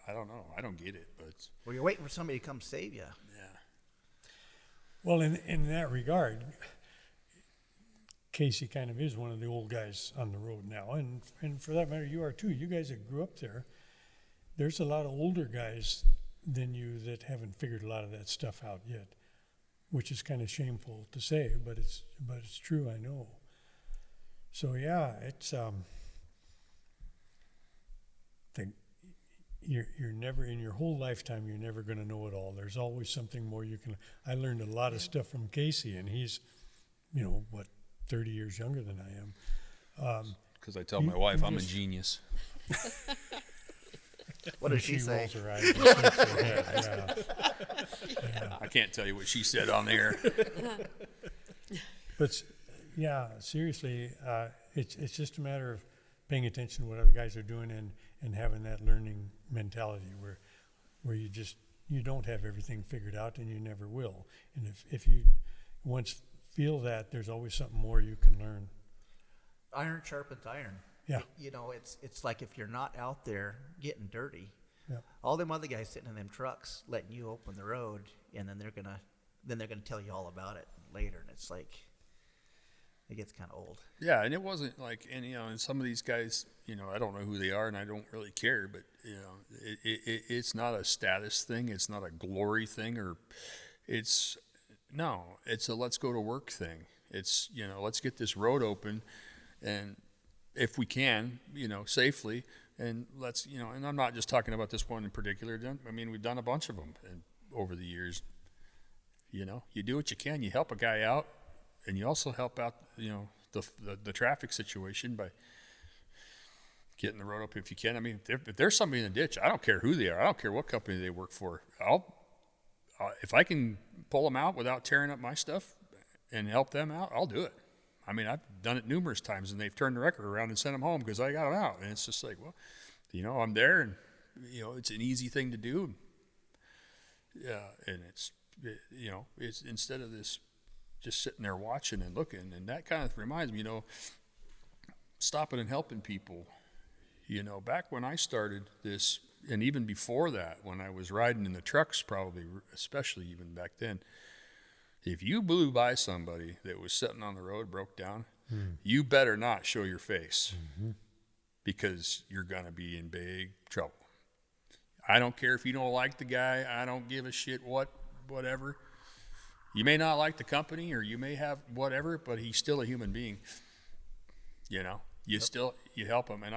I don't know. I don't get it, but well, you're waiting for somebody to come save you. yeah. well, in that regard, Casey kind of is one of the old guys on the road now. And for that matter, you are too. You guys that grew up there, there's a lot of older guys than you that haven't figured a lot of that stuff out yet, which is kind of shameful to say, but it's true, I know. So yeah, it's you're never in your whole lifetime you're never going to know it all. There's always something more you can. I learned a lot of stuff from Casey, and he's 30 years younger than I am. Because I tell my wife I'm a genius. What does she say? Rolls her eyes and shakes her head, yeah. I can't tell you what she said on there. But yeah, seriously, it's just a matter of paying attention to what other guys are doing and having that learning mentality where you don't have everything figured out, and you never will. And if you once feel that, there's always something more you can learn. Iron sharpens iron. Yeah. It's like if you're not out there getting dirty, Yeah. all them other guys sitting in them trucks letting you open the road, and then they're gonna tell you all about it later, and it's like it gets kind of old. Yeah, and it wasn't like, and some of these guys, I don't know who they are, and I don't really care, but it's not a status thing, it's not a glory thing, it's a let's go to work thing. It's let's get this road open, and if we can, safely, and let's, and I'm not just talking about this one in particular. I mean, we've done a bunch of them over the years. You do what you can. You help a guy out, and you also help out, the traffic situation by getting the road up if you can. I mean, if there's somebody in the ditch, I don't care who they are. I don't care what company they work for. If I can pull them out without tearing up my stuff and help them out, I'll do it. I mean, I've done it numerous times, and they've turned the record around and sent them home because I got them out. And it's just like, well, I'm there, and it's an easy thing to do. Yeah, and it's instead of this just sitting there watching and looking, and that kind of reminds me, stopping and helping people. Back when I started this, and even before that, when I was riding in the trucks, probably, especially even back then, if you blew by somebody that was sitting on the road, broke down, you better not show your face, because you're going to be in big trouble. I don't care if you don't like the guy. I don't give a shit whatever. You may not like the company, or you may have whatever, but he's still a human being. You help him, and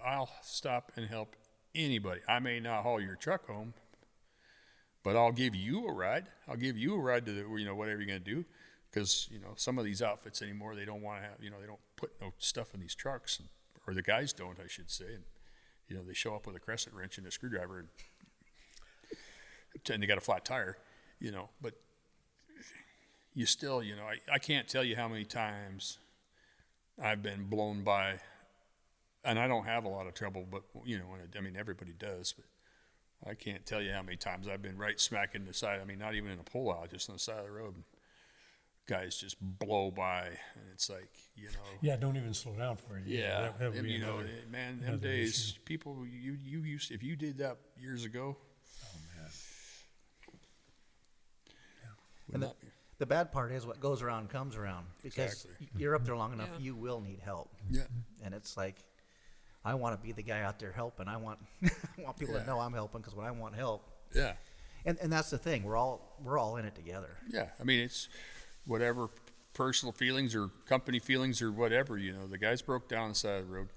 I'll stop and help anybody. I may not haul your truck home, but I'll give you a ride. I'll give you a ride to whatever you're going to do, because some of these outfits anymore, they don't want to have, they don't put no stuff in these trucks, or the guys don't, I should say. And they show up with a crescent wrench and a screwdriver, and they got a flat tire, but you still, I can't tell you how many times I've been blown by, and I don't have a lot of trouble, but everybody does, but I can't tell you how many times I've been right smack in the side. I mean, not even in a pullout, just on the side of the road. Guys just blow by, and it's like, Yeah, don't even slow down for you. Yeah, that would be man, them another days, issue. people, you used, if you did that years ago, Oh man. And the bad part is what goes around comes around, because Exactly. you're up there long enough, Yeah. you will need help. yeah, And it's like, I want to be the guy out there helping. I want people to know I'm helping, because when I want help, yeah. and that's the thing, we're all in it together. Yeah, I mean, it's whatever personal feelings or company feelings or whatever, the guys broke down on the side of the road,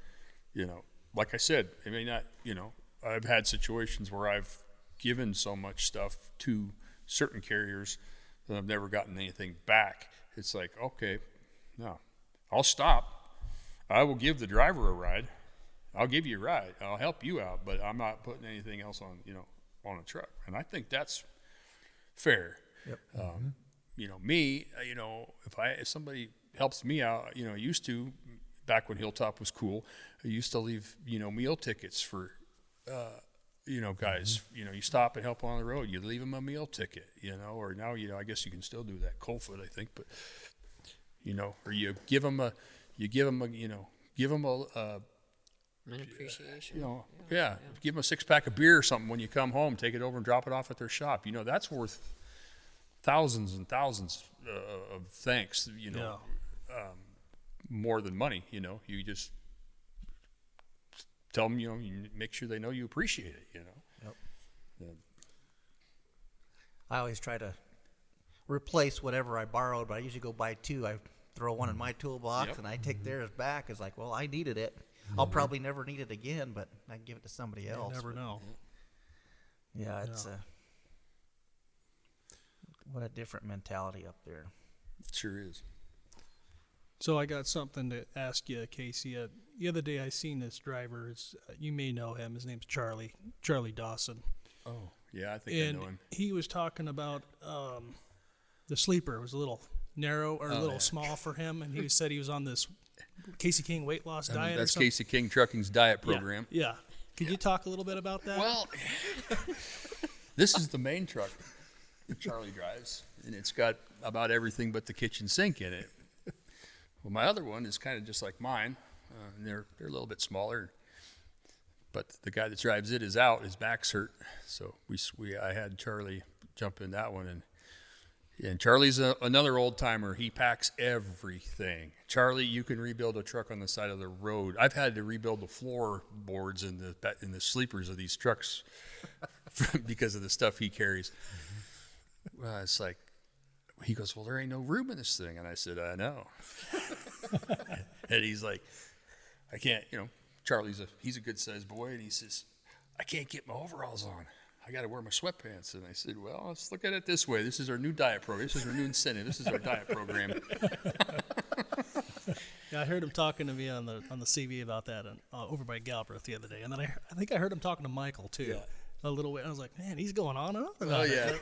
like I said, it may not, I've had situations where I've given so much stuff to certain carriers that I've never gotten anything back. It's like, okay, no, I'll stop. I will give the driver a ride. I'll give you a ride. I'll help you out, but I'm not putting anything else on, on a truck. And I think that's fair. Yep. Me, if somebody helps me out, I used to, back when Hilltop was cool, I used to leave, meal tickets for, guys, you stop and help on the road, you leave them a meal ticket, or now, I guess you can still do that, Coldfoot, I think, but, or you give them a An appreciation. give them a 6-pack of beer or something when you come home, take it over and drop it off at their shop. That's worth thousands and thousands of thanks, more than money, you just tell them, you make sure they know you appreciate it, Yep. Yeah. I always try to replace whatever I borrowed, but I usually go buy two. I throw one in my toolbox, Yep. and I take theirs back. It's like, well, I needed it. I'll probably never need it again, but I can give it to somebody else. You never But, know. yeah, it's what a different mentality up there. It sure is. So I got something to ask you, Casey. The other day I seen this driver. You may know him. His name's Charlie Dawson. Oh, yeah, I think I know him. He was talking about the sleeper was a little narrow or a little yeah. small for him, and he said he was on this Casey King weight loss diet. That's or something. Casey King Trucking's diet program. Yeah. Could you talk a little bit about that? Well, this is the main truck that Charlie drives, and it's got about everything but the kitchen sink in it. Well, my other one is kind of just like mine. And they're a little bit smaller, but the guy that drives it is out. His back's hurt, so I had Charlie jump in that one, and Charlie's another old timer. He packs everything. Charlie, you can rebuild a truck on the side of the road. I've had to rebuild the floorboards in the sleepers of these trucks because of the stuff he carries. Well, it's like, he goes, well, there ain't no room in this thing. And I said, I know. And he's like, I can't, Charlie's he's a good sized boy. And he says, I can't get my overalls on. I got to wear my sweatpants. And I said, well, let's look at it this way. This is our new diet program. This is our new incentive. This is our diet program. Yeah, I heard him talking to me on the CV about that over by Galbraith the other day, and then I think I heard him talking to Michael too. Yeah. A little bit. I was like, man, he's going on and on Oh about it.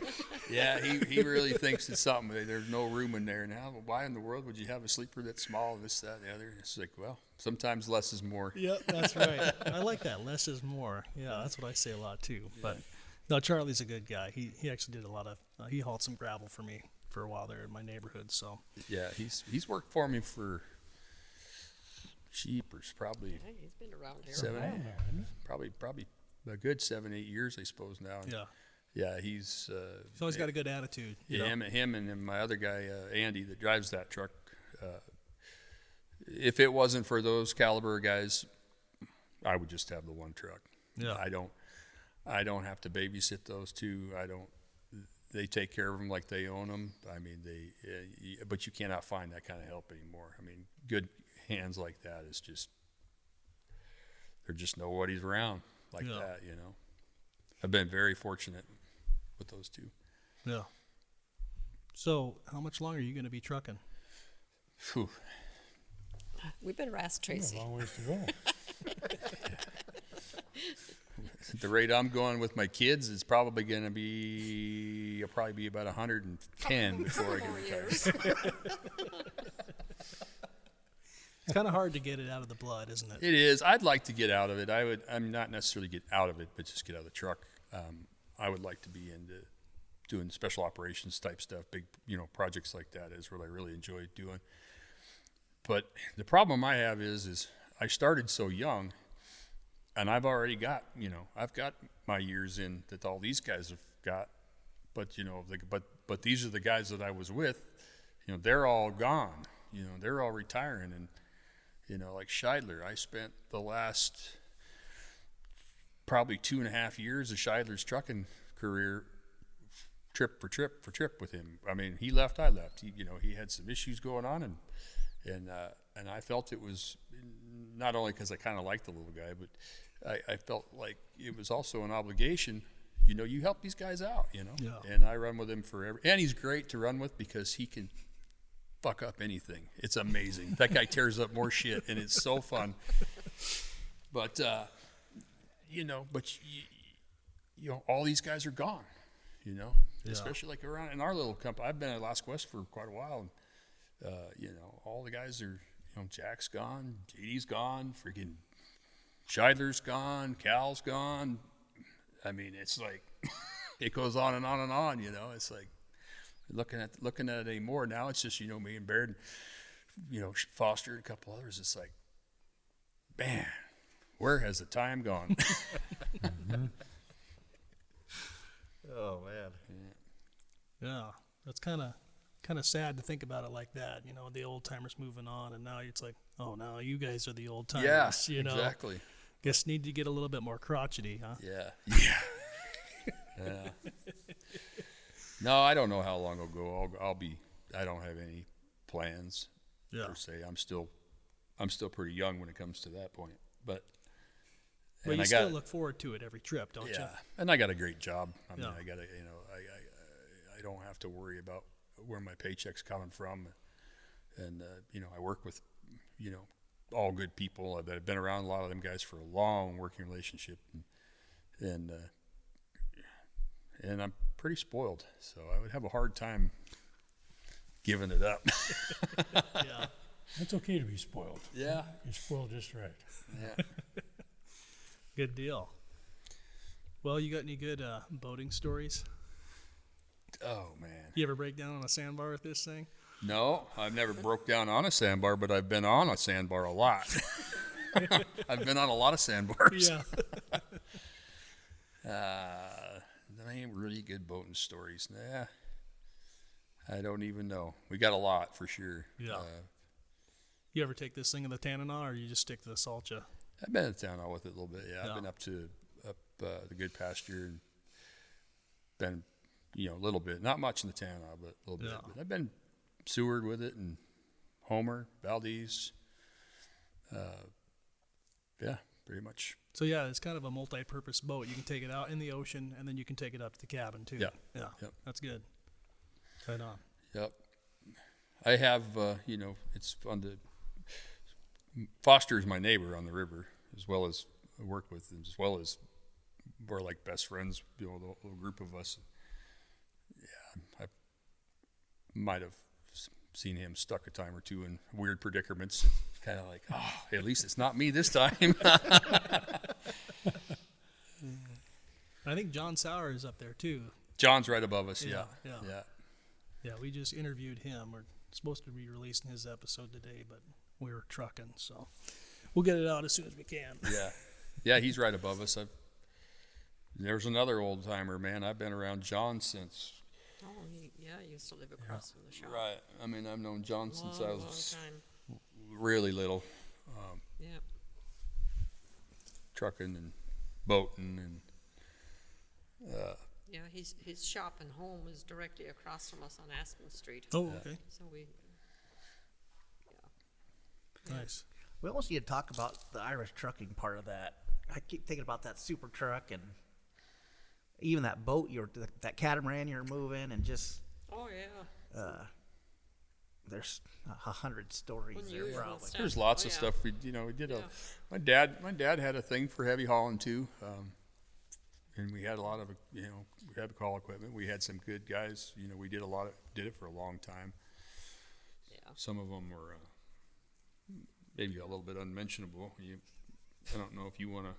yeah, yeah. He really thinks it's something. There's no room in there now. Why in the world would you have a sleeper that's small? This, that, and the other. It's like, well, sometimes less is more. Yep, that's right. I like that. Less is more. Yeah, that's what I say a lot too. But no, Charlie's a good guy. He actually did a lot of. He hauled some gravel for me for a while there in my neighborhood. So Yeah, he's worked for me for sheepers probably Hey, he's been around here. probably a good 7-8 years, I suppose now. yeah, Yeah, he's always got a good attitude. You yeah, know? him and then my other guy Andy that drives that truck. If it wasn't for those caliber guys, I would just have the one truck. Yeah. I don't have to babysit those two. They take care of them like they own them. I mean, but you cannot find that kind of help anymore. I mean, good hands like that is just, there's just nobody's around like Yeah. that, you know. I've been very fortunate with those two. Yeah. So, how much longer are you going to be trucking? Phew. We better ask A Tracy. long ways to go. At the rate I'm going with my kids, it's probably going to be, I'll probably be about 110 before I get retired. It's kind of hard to get it out of the blood, isn't it? It is. I'd like to get out of it. I'm not necessarily get out of it, but just get out of the truck. I would like to be into doing special operations type stuff, big, projects like that is what I really enjoy doing. But the problem I have is I started so young, and I've already got, I've got my years in that all these guys have got, but but these are the guys that I was with, they're all gone, they're all retiring, and like Scheidler, I spent the last probably 2.5 years of Scheidler's trucking career trip for trip with him. I mean, he left, I left. He had some issues going on, and I felt it was not only because I kind of liked the little guy, but I felt like it was also an obligation. You help these guys out, Yeah. and I run with him forever. And he's great to run with because he can fuck up anything. It's amazing. That guy tears up more shit, and it's so fun. But all these guys are gone. Especially like around in our little company. I've been at Alaska West for quite a while, and all the guys are, Jack's gone, JD's gone, freaking Scheidler's gone, Cal's gone. I mean, it's like it goes on and on and on. It's like looking at it anymore. Now it's just me and Baird, Foster and a couple others. It's like, man, where has the time gone? Oh man. Yeah. That's kind of sad to think about it like that. The old timers moving on, and now it's like, oh, now you guys are the old timers. Yeah, exactly. Guess need to get a little bit more crotchety, huh? Yeah. Yeah. No, I don't know how long it'll go. I don't have any plans per se. I'm still pretty young when it comes to that point. But you still look forward to it every trip, don't you? Yeah. And I got a great job. I mean, Yeah. I got I don't have to worry about where my paycheck's coming from. And I work with, all good people that have been around a lot of them guys for a long working relationship, and I'm pretty spoiled, so I would have a hard time giving it up. Yeah. It's okay to be spoiled. Yeah. You're spoiled just right. Yeah. Good deal. Well, you got any good boating stories? Oh man. You ever break down on a sandbar with this thing? No, I've never broke down on a sandbar, but I've been on a sandbar a lot. I've been on a lot of sandbars. Yeah. There ain't really good boating stories. Nah, I don't even know. We got a lot for sure. Yeah. You ever take this thing in the Tanana, or you just stick to the Salcha? I've been in town with it a little bit. Yeah, Yeah. I've been up the Good Pasture and been, a little bit, not much in the Tanana, but a little Yeah. bit. But I've been Seward with it, and Homer, Valdez. Yeah, pretty much. So yeah, it's kind of a multi-purpose boat. You can take it out in the ocean, and then you can take it up to the cabin too. Yeah. Yeah. Yep. That's good. Right on. Yep. I have, it's fun to, Foster is my neighbor on the river, as well as I work with, and as well as we're like best friends, the little group of us. Yeah, I might have seen him stuck a time or two in weird predicaments. Kind of like, oh, at least it's not me this time. I think John Sauer is up there too. John's right above us. Yeah, Yeah. yeah. Yeah. Yeah, we just interviewed him. We're supposed to be releasing his episode today, but we were trucking, so we'll get it out as soon as we can. Yeah. Yeah, he's right above us. There's another old timer, man. I've been around John since. Oh, he used to live across from the shop. Right. I mean, I've known John since I Long was time. really little. Yeah. Trucking and boating and Yeah, his shop and home is directly across from us on Aspen Street. Oh, okay. So we, Nice. We almost need to talk about the Irish trucking part of that. I keep thinking about that super truck and even that boat that catamaran you're moving, and just oh yeah, there's 100 stories there Unusual probably. stuff. there's lots Oh, of yeah. stuff we did. Yeah. My dad had a thing for heavy hauling too. And we had a lot of, we had call equipment. We had some good guys. We did it for a long time. Yeah. Some of them were maybe a little bit unmentionable. I don't know if you want to.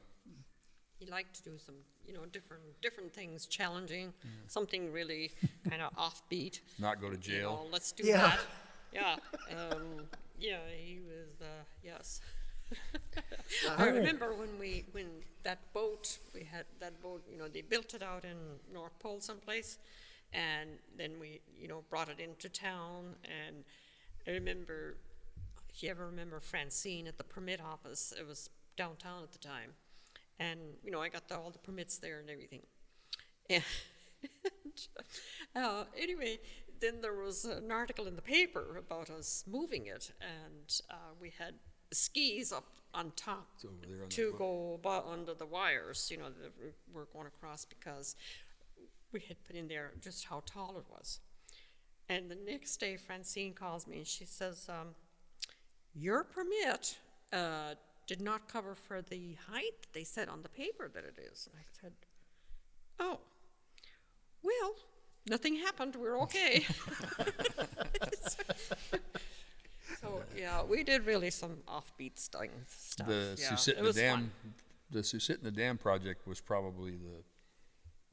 He liked to do some, different things, challenging, something really kind of offbeat. Not go to jail. Let's do Yeah. that. Yeah. He was, yes. I remember when that boat, we had that boat, they built it out in North Pole someplace, and then we, brought it into town, and I remember, if you ever remember Francine at the permit office, it was downtown at the time, and, I got all the permits there and everything. And anyway, then there was an article in the paper about us moving it, and we had skis up on top over there on to go under the wires, that we were going across, because we had put in there just how tall it was. And the next day, Francine calls me and she says, your permit did not cover for the height they said on the paper that it is. And I said, oh, well, nothing happened. We're okay. So yeah, we did really some offbeat stuff. The Yeah, Susitna it was Dam, fun. the Susitna Dam project was probably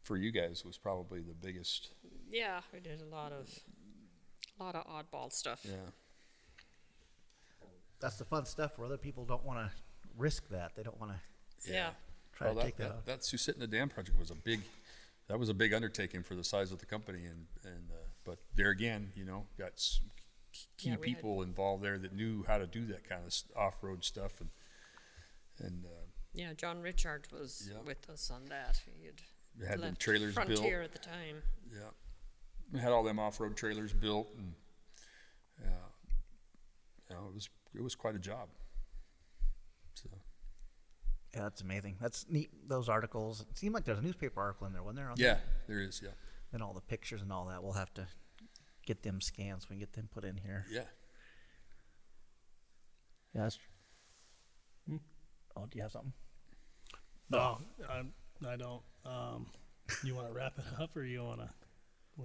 for you guys was probably the biggest. Yeah, we did a lot of oddball stuff. Yeah. That's the fun stuff where other people don't want to risk that. They don't want to Yeah. try to Well, take that off. that Susitna Dam project was a big undertaking for the size of the company, but there again, got key Yeah, we had- people involved there that knew how to do that kind of off-road stuff, and Yeah, John Richard was Yeah. with us on that. He had them left trailers built. Frontier at the time. Yeah, we had all them off-road trailers built, and it was quite a job. So Yeah, that's amazing. That's neat. Those articles. It seemed like there's a newspaper article in there, wasn't there? yeah, there is. Yeah, And all the pictures and all that. We'll have to get them scanned so we can get them put in here. yeah. Yeah. That's, oh, do you have something? No, I don't. You want to wrap it up, or you want to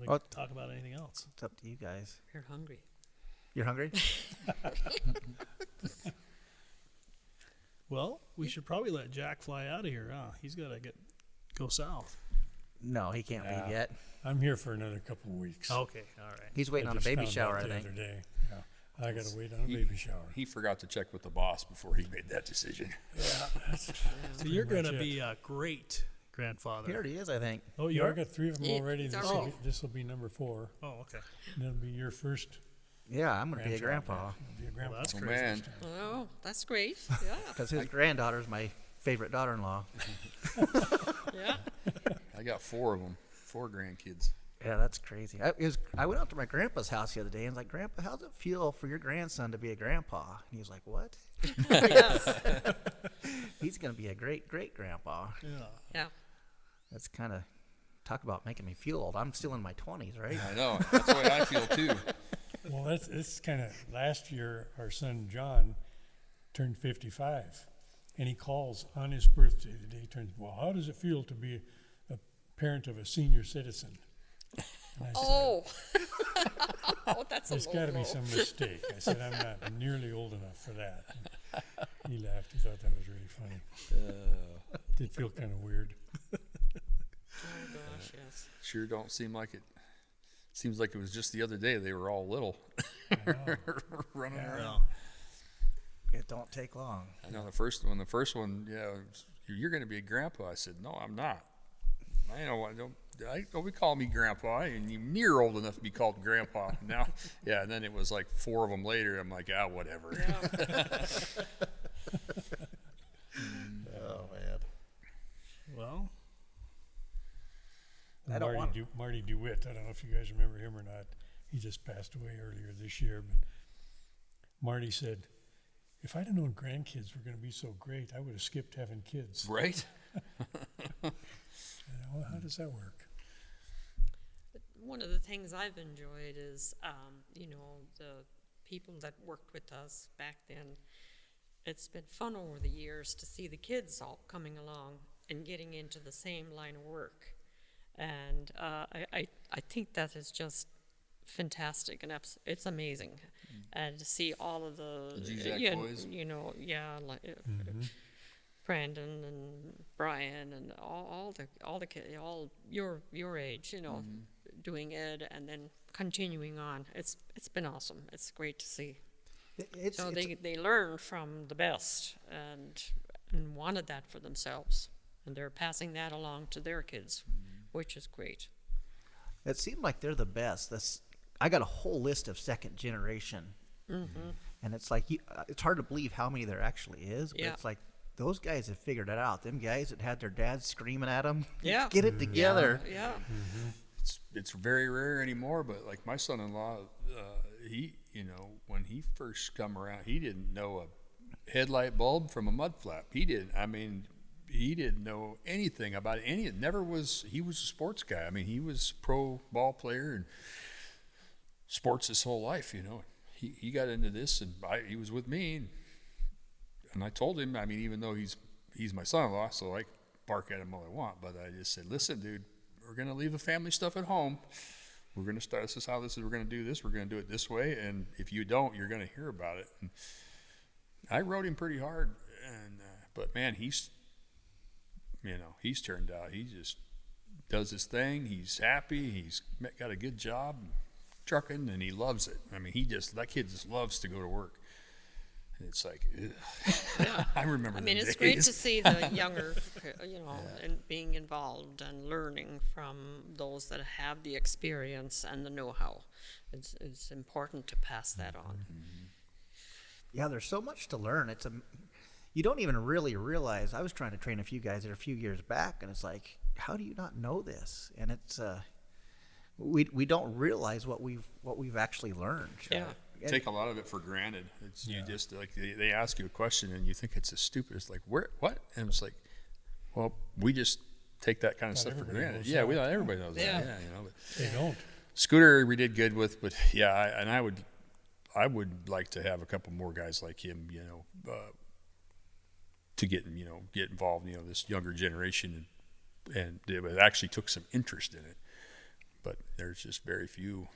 Oh. talk about anything else? It's up to you guys. We're hungry. You're hungry? Well, we should probably let Jack fly out of here. Huh? He's got to go south. No, he can't Yeah. leave yet. I'm here for another couple of weeks. Okay, all right. He's waiting on a just baby found shower, out I the think. other day. Yeah, I got to wait on a baby shower. He forgot to check with the boss before he made that decision. So you're going to much it. be a great grandfather. He already is, I think. Oh, Yeah, you I are? got 3 of them Yeah, already. it's This will already- be number 4. Oh, okay. And it'll be your first Yeah, I'm going to be a grandchild. grandpa. You'll be a grandpa. that's Oh crazy. man, Oh, that's great. Yeah, Because his granddaughter's my favorite daughter-in-law. yeah. I got 4 of them, 4 grandkids. Yeah, that's crazy. I went out to my grandpa's house the other day and was like, Grandpa, how's it feel for your grandson to be a grandpa? And he was like, what? Yes. He's going to be a great-great-grandpa. Yeah. Yeah. That's kind of, talk about making me feel old. I'm still in my 20s, right? I know. That's the way I feel too. Well, it's kind of last year. Our son John turned 55. And he calls on his birthday, the day he turns, well, how does it feel to be a parent of a senior citizen? And I Oh. Oh, that's a there's low got to be blow. some mistake. I said, I'm not nearly old enough for that. And he laughed. He thought that was really funny. Did feel kind of weird. Oh gosh, yes. Sure don't seem like it. Seems like it was just the other day they were all little, I know. running around. Well, it don't take long. I know the first one, yeah, you're going to be a grandpa. I said, no, I'm not. I know don't be calling me grandpa. And you're near old enough to be called grandpa now. Yeah, and then it was like 4 of them later. I'm like, whatever. Yeah. Oh man. Well, I don't Marty DeWitt, I don't know if you guys remember him or not. He just passed away earlier this year. But Marty said, if I'd have known grandkids were going to be so great, I would have skipped having kids. Right? Well, how does that work? One of the things I've enjoyed is, the people that worked with us back then. It's been fun over the years to see the kids all coming along and getting into the same line of work. And I think that is just fantastic, and it's amazing. And to see all of the Zigzag boys. Brandon and Brian and all the kids, all your age, doing it and then continuing on. It's been awesome. It's great to see. So they learn from the best and wanted that for themselves, and they're passing that along to their kids, which is great. It seemed like they're the best. I got a whole list of second generation, and it's like it's hard to believe how many there actually is. But Yeah. it's like those guys have figured it out. Them guys that had their dads screaming at them, Yeah. get it together. Yeah. It's very rare anymore, but like my son-in-law, he, when he first come around, he didn't know a headlight bulb from a mud flap. He didn't know anything about any. It never was. He was a sports guy. I mean, he was a pro ball player and sports his whole life. He got into this, and he was with me, and I told him. I mean, even though he's my son-in-law, so I bark at him all I want, but I just said, listen, dude, we're gonna leave the family stuff at home. We're gonna start. This is how this is. We're gonna do this. We're gonna do it this way, and if you don't, you're gonna hear about it. And I wrote him pretty hard, but man, he's turned out. He just does his thing. He's happy. He's got a good job trucking, and he loves it. I mean, that kid just loves to go to work. And it's like, Yeah. I remember. I mean, the it's days. great to see the younger, and being involved and learning from those that have the experience and the know-how. It's important to pass that on. Yeah, there's so much to learn. You don't even really realize. I was trying to train a few guys there a few years back, and it's like, how do you not know this? And it's we don't realize what we've actually learned. Yeah. Take a lot of it for granted. It's you just like they ask you a question and you think it's as stupid. It's like what? And it's like, well, we just take that kind of stuff for everybody granted. knows Yeah, that. we thought everybody knows Yeah. that. Yeah, but They don't. Scooter we did good with, but yeah, I would like to have a couple more guys like him, to get involved. This younger generation, and it actually took some interest in it. But there's just very few.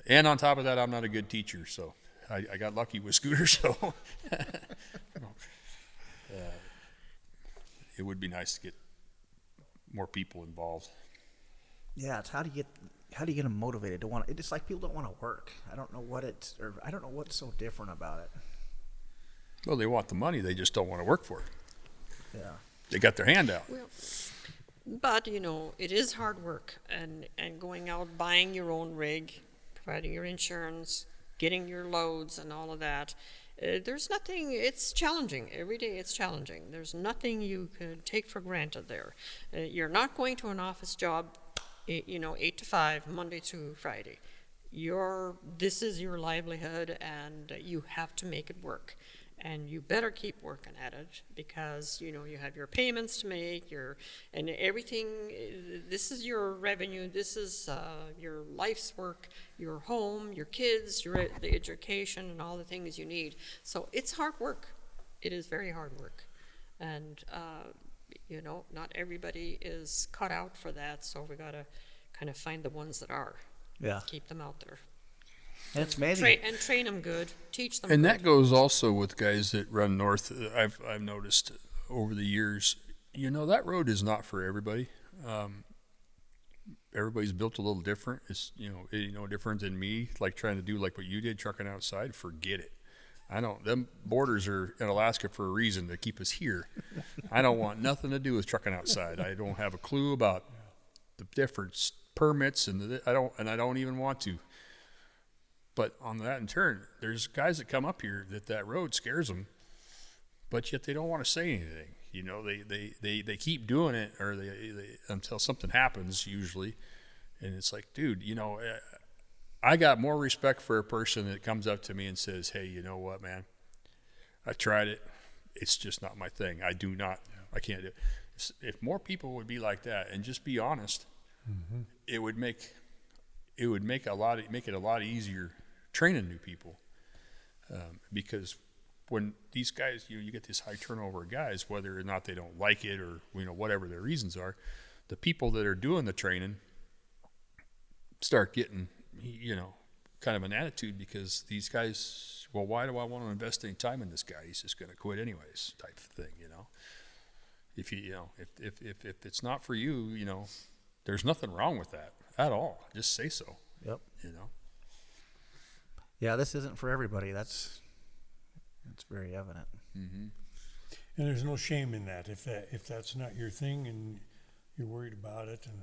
And on top of that, I'm not a good teacher, so I got lucky with Scooter. So it would be nice to get more people involved. Yeah, it's how do you get them motivated to want? It's like people don't want to work. I don't know what's so different about it. Well, they want the money, they just don't want to work for it. Yeah. They got their hand out. Well, but it is hard work, and going out buying your own rig, providing your insurance, getting your loads, and all of that. There's nothing. It's challenging every day. It's challenging. There's nothing you could take for granted there. You're not going to an office job, 8 to 5, Monday through Friday. This is your livelihood, and you have to make it work. And you better keep working at it, because you have your payments to make, and everything. This is your revenue. This is your life's work, your home, your kids, the education, and all the things you need. So it's hard work. it is very hard work. And, you know, not everybody is cut out for that, so we got to kind of find the ones that are. Yeah. Keep them out there. And it's amazing. Train them good, teach them And good. that goes also with guys that run north. I've noticed over the years, you know, that road is not for everybody. Everybody's built a little different. It's, you know, different than me, like trying to do like what you did, trucking outside. Forget it. I don't, them borders are in Alaska for a reason, to keep us here. I don't want nothing to do with trucking outside. I don't have a clue about the different permits, and I don't even want to. But on that in turn, there's guys that come up here that road scares them, but yet they don't want to say anything. You know, they keep doing it, or they until something happens usually, and it's like, dude, you know, I got more respect for a person that comes up to me and says, hey, you know what, man, I tried it. It's just not my thing. I can't do it. If more people would be like that and just be honest, it would make it a lot easier training new people, because when these guys, you get this high turnover of guys, whether or not they don't like it, or, you know, whatever their reasons are, the people that are doing the training start getting, you know, kind of an attitude, because these guys, well, why do I want to invest any time in this guy? He's just going to quit anyways, type of thing, you know. If if it's not for you, you know, there's nothing wrong with that at all. Just say so. Yep. You know. Yeah, this isn't for everybody. That's very evident. Mm-hmm. And there's no shame in that. If that's not your thing and you're worried about it, and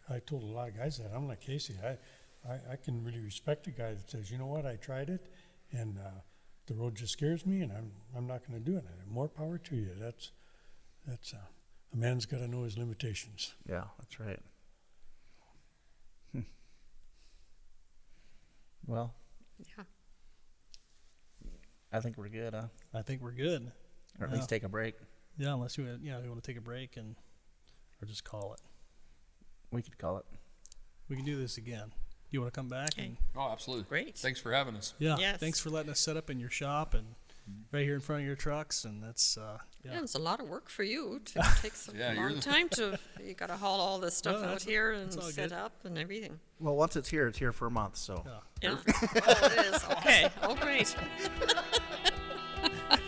I told a lot of guys that. I'm like, Casey, I can really respect a guy that says, you know what, I tried it, and the road just scares me, and I'm not going to do it. And more power to you. That's a man's got to know his limitations. Yeah, that's right. Well, Yeah. I think we're good, huh? I think we're good. Or at least take a break. Yeah, unless you want to take a break or just call it. We could call it. We can do this again. You want to come back? Okay. And, Oh, absolutely. Great. Thanks for having us. yeah. Yes. Thanks for letting us set up in your shop and right here in front of your trucks, and that's Yeah, it's a lot of work for you. It takes a Yeah, you're long the- time to. You got to haul all this stuff No, out here and that's all set good. up and everything. Well, once it's here for a month, so. yeah. Yeah. Oh, it is. Okay. Oh, great.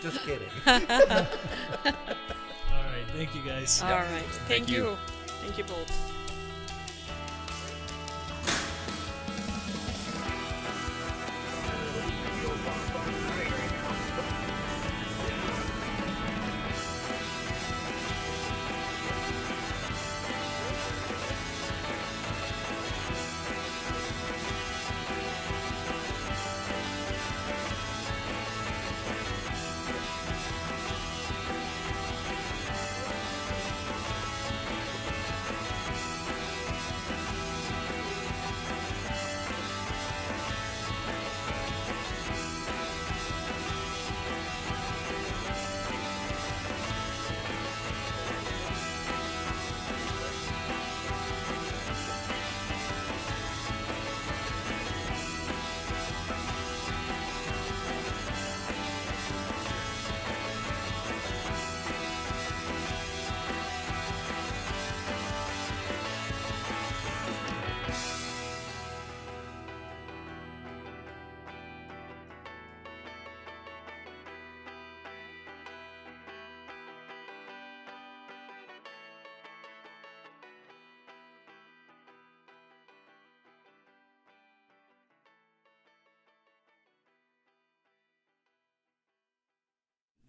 Just kidding. All right. Thank you guys. All right. Thank you. you. Thank you both.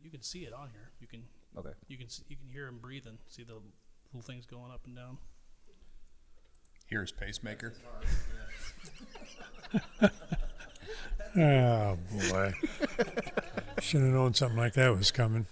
You can see it on here. You can Okay. you can hear him breathing. See the little things going up and down. Here's pacemaker. Oh, boy. Should have known something like that was coming.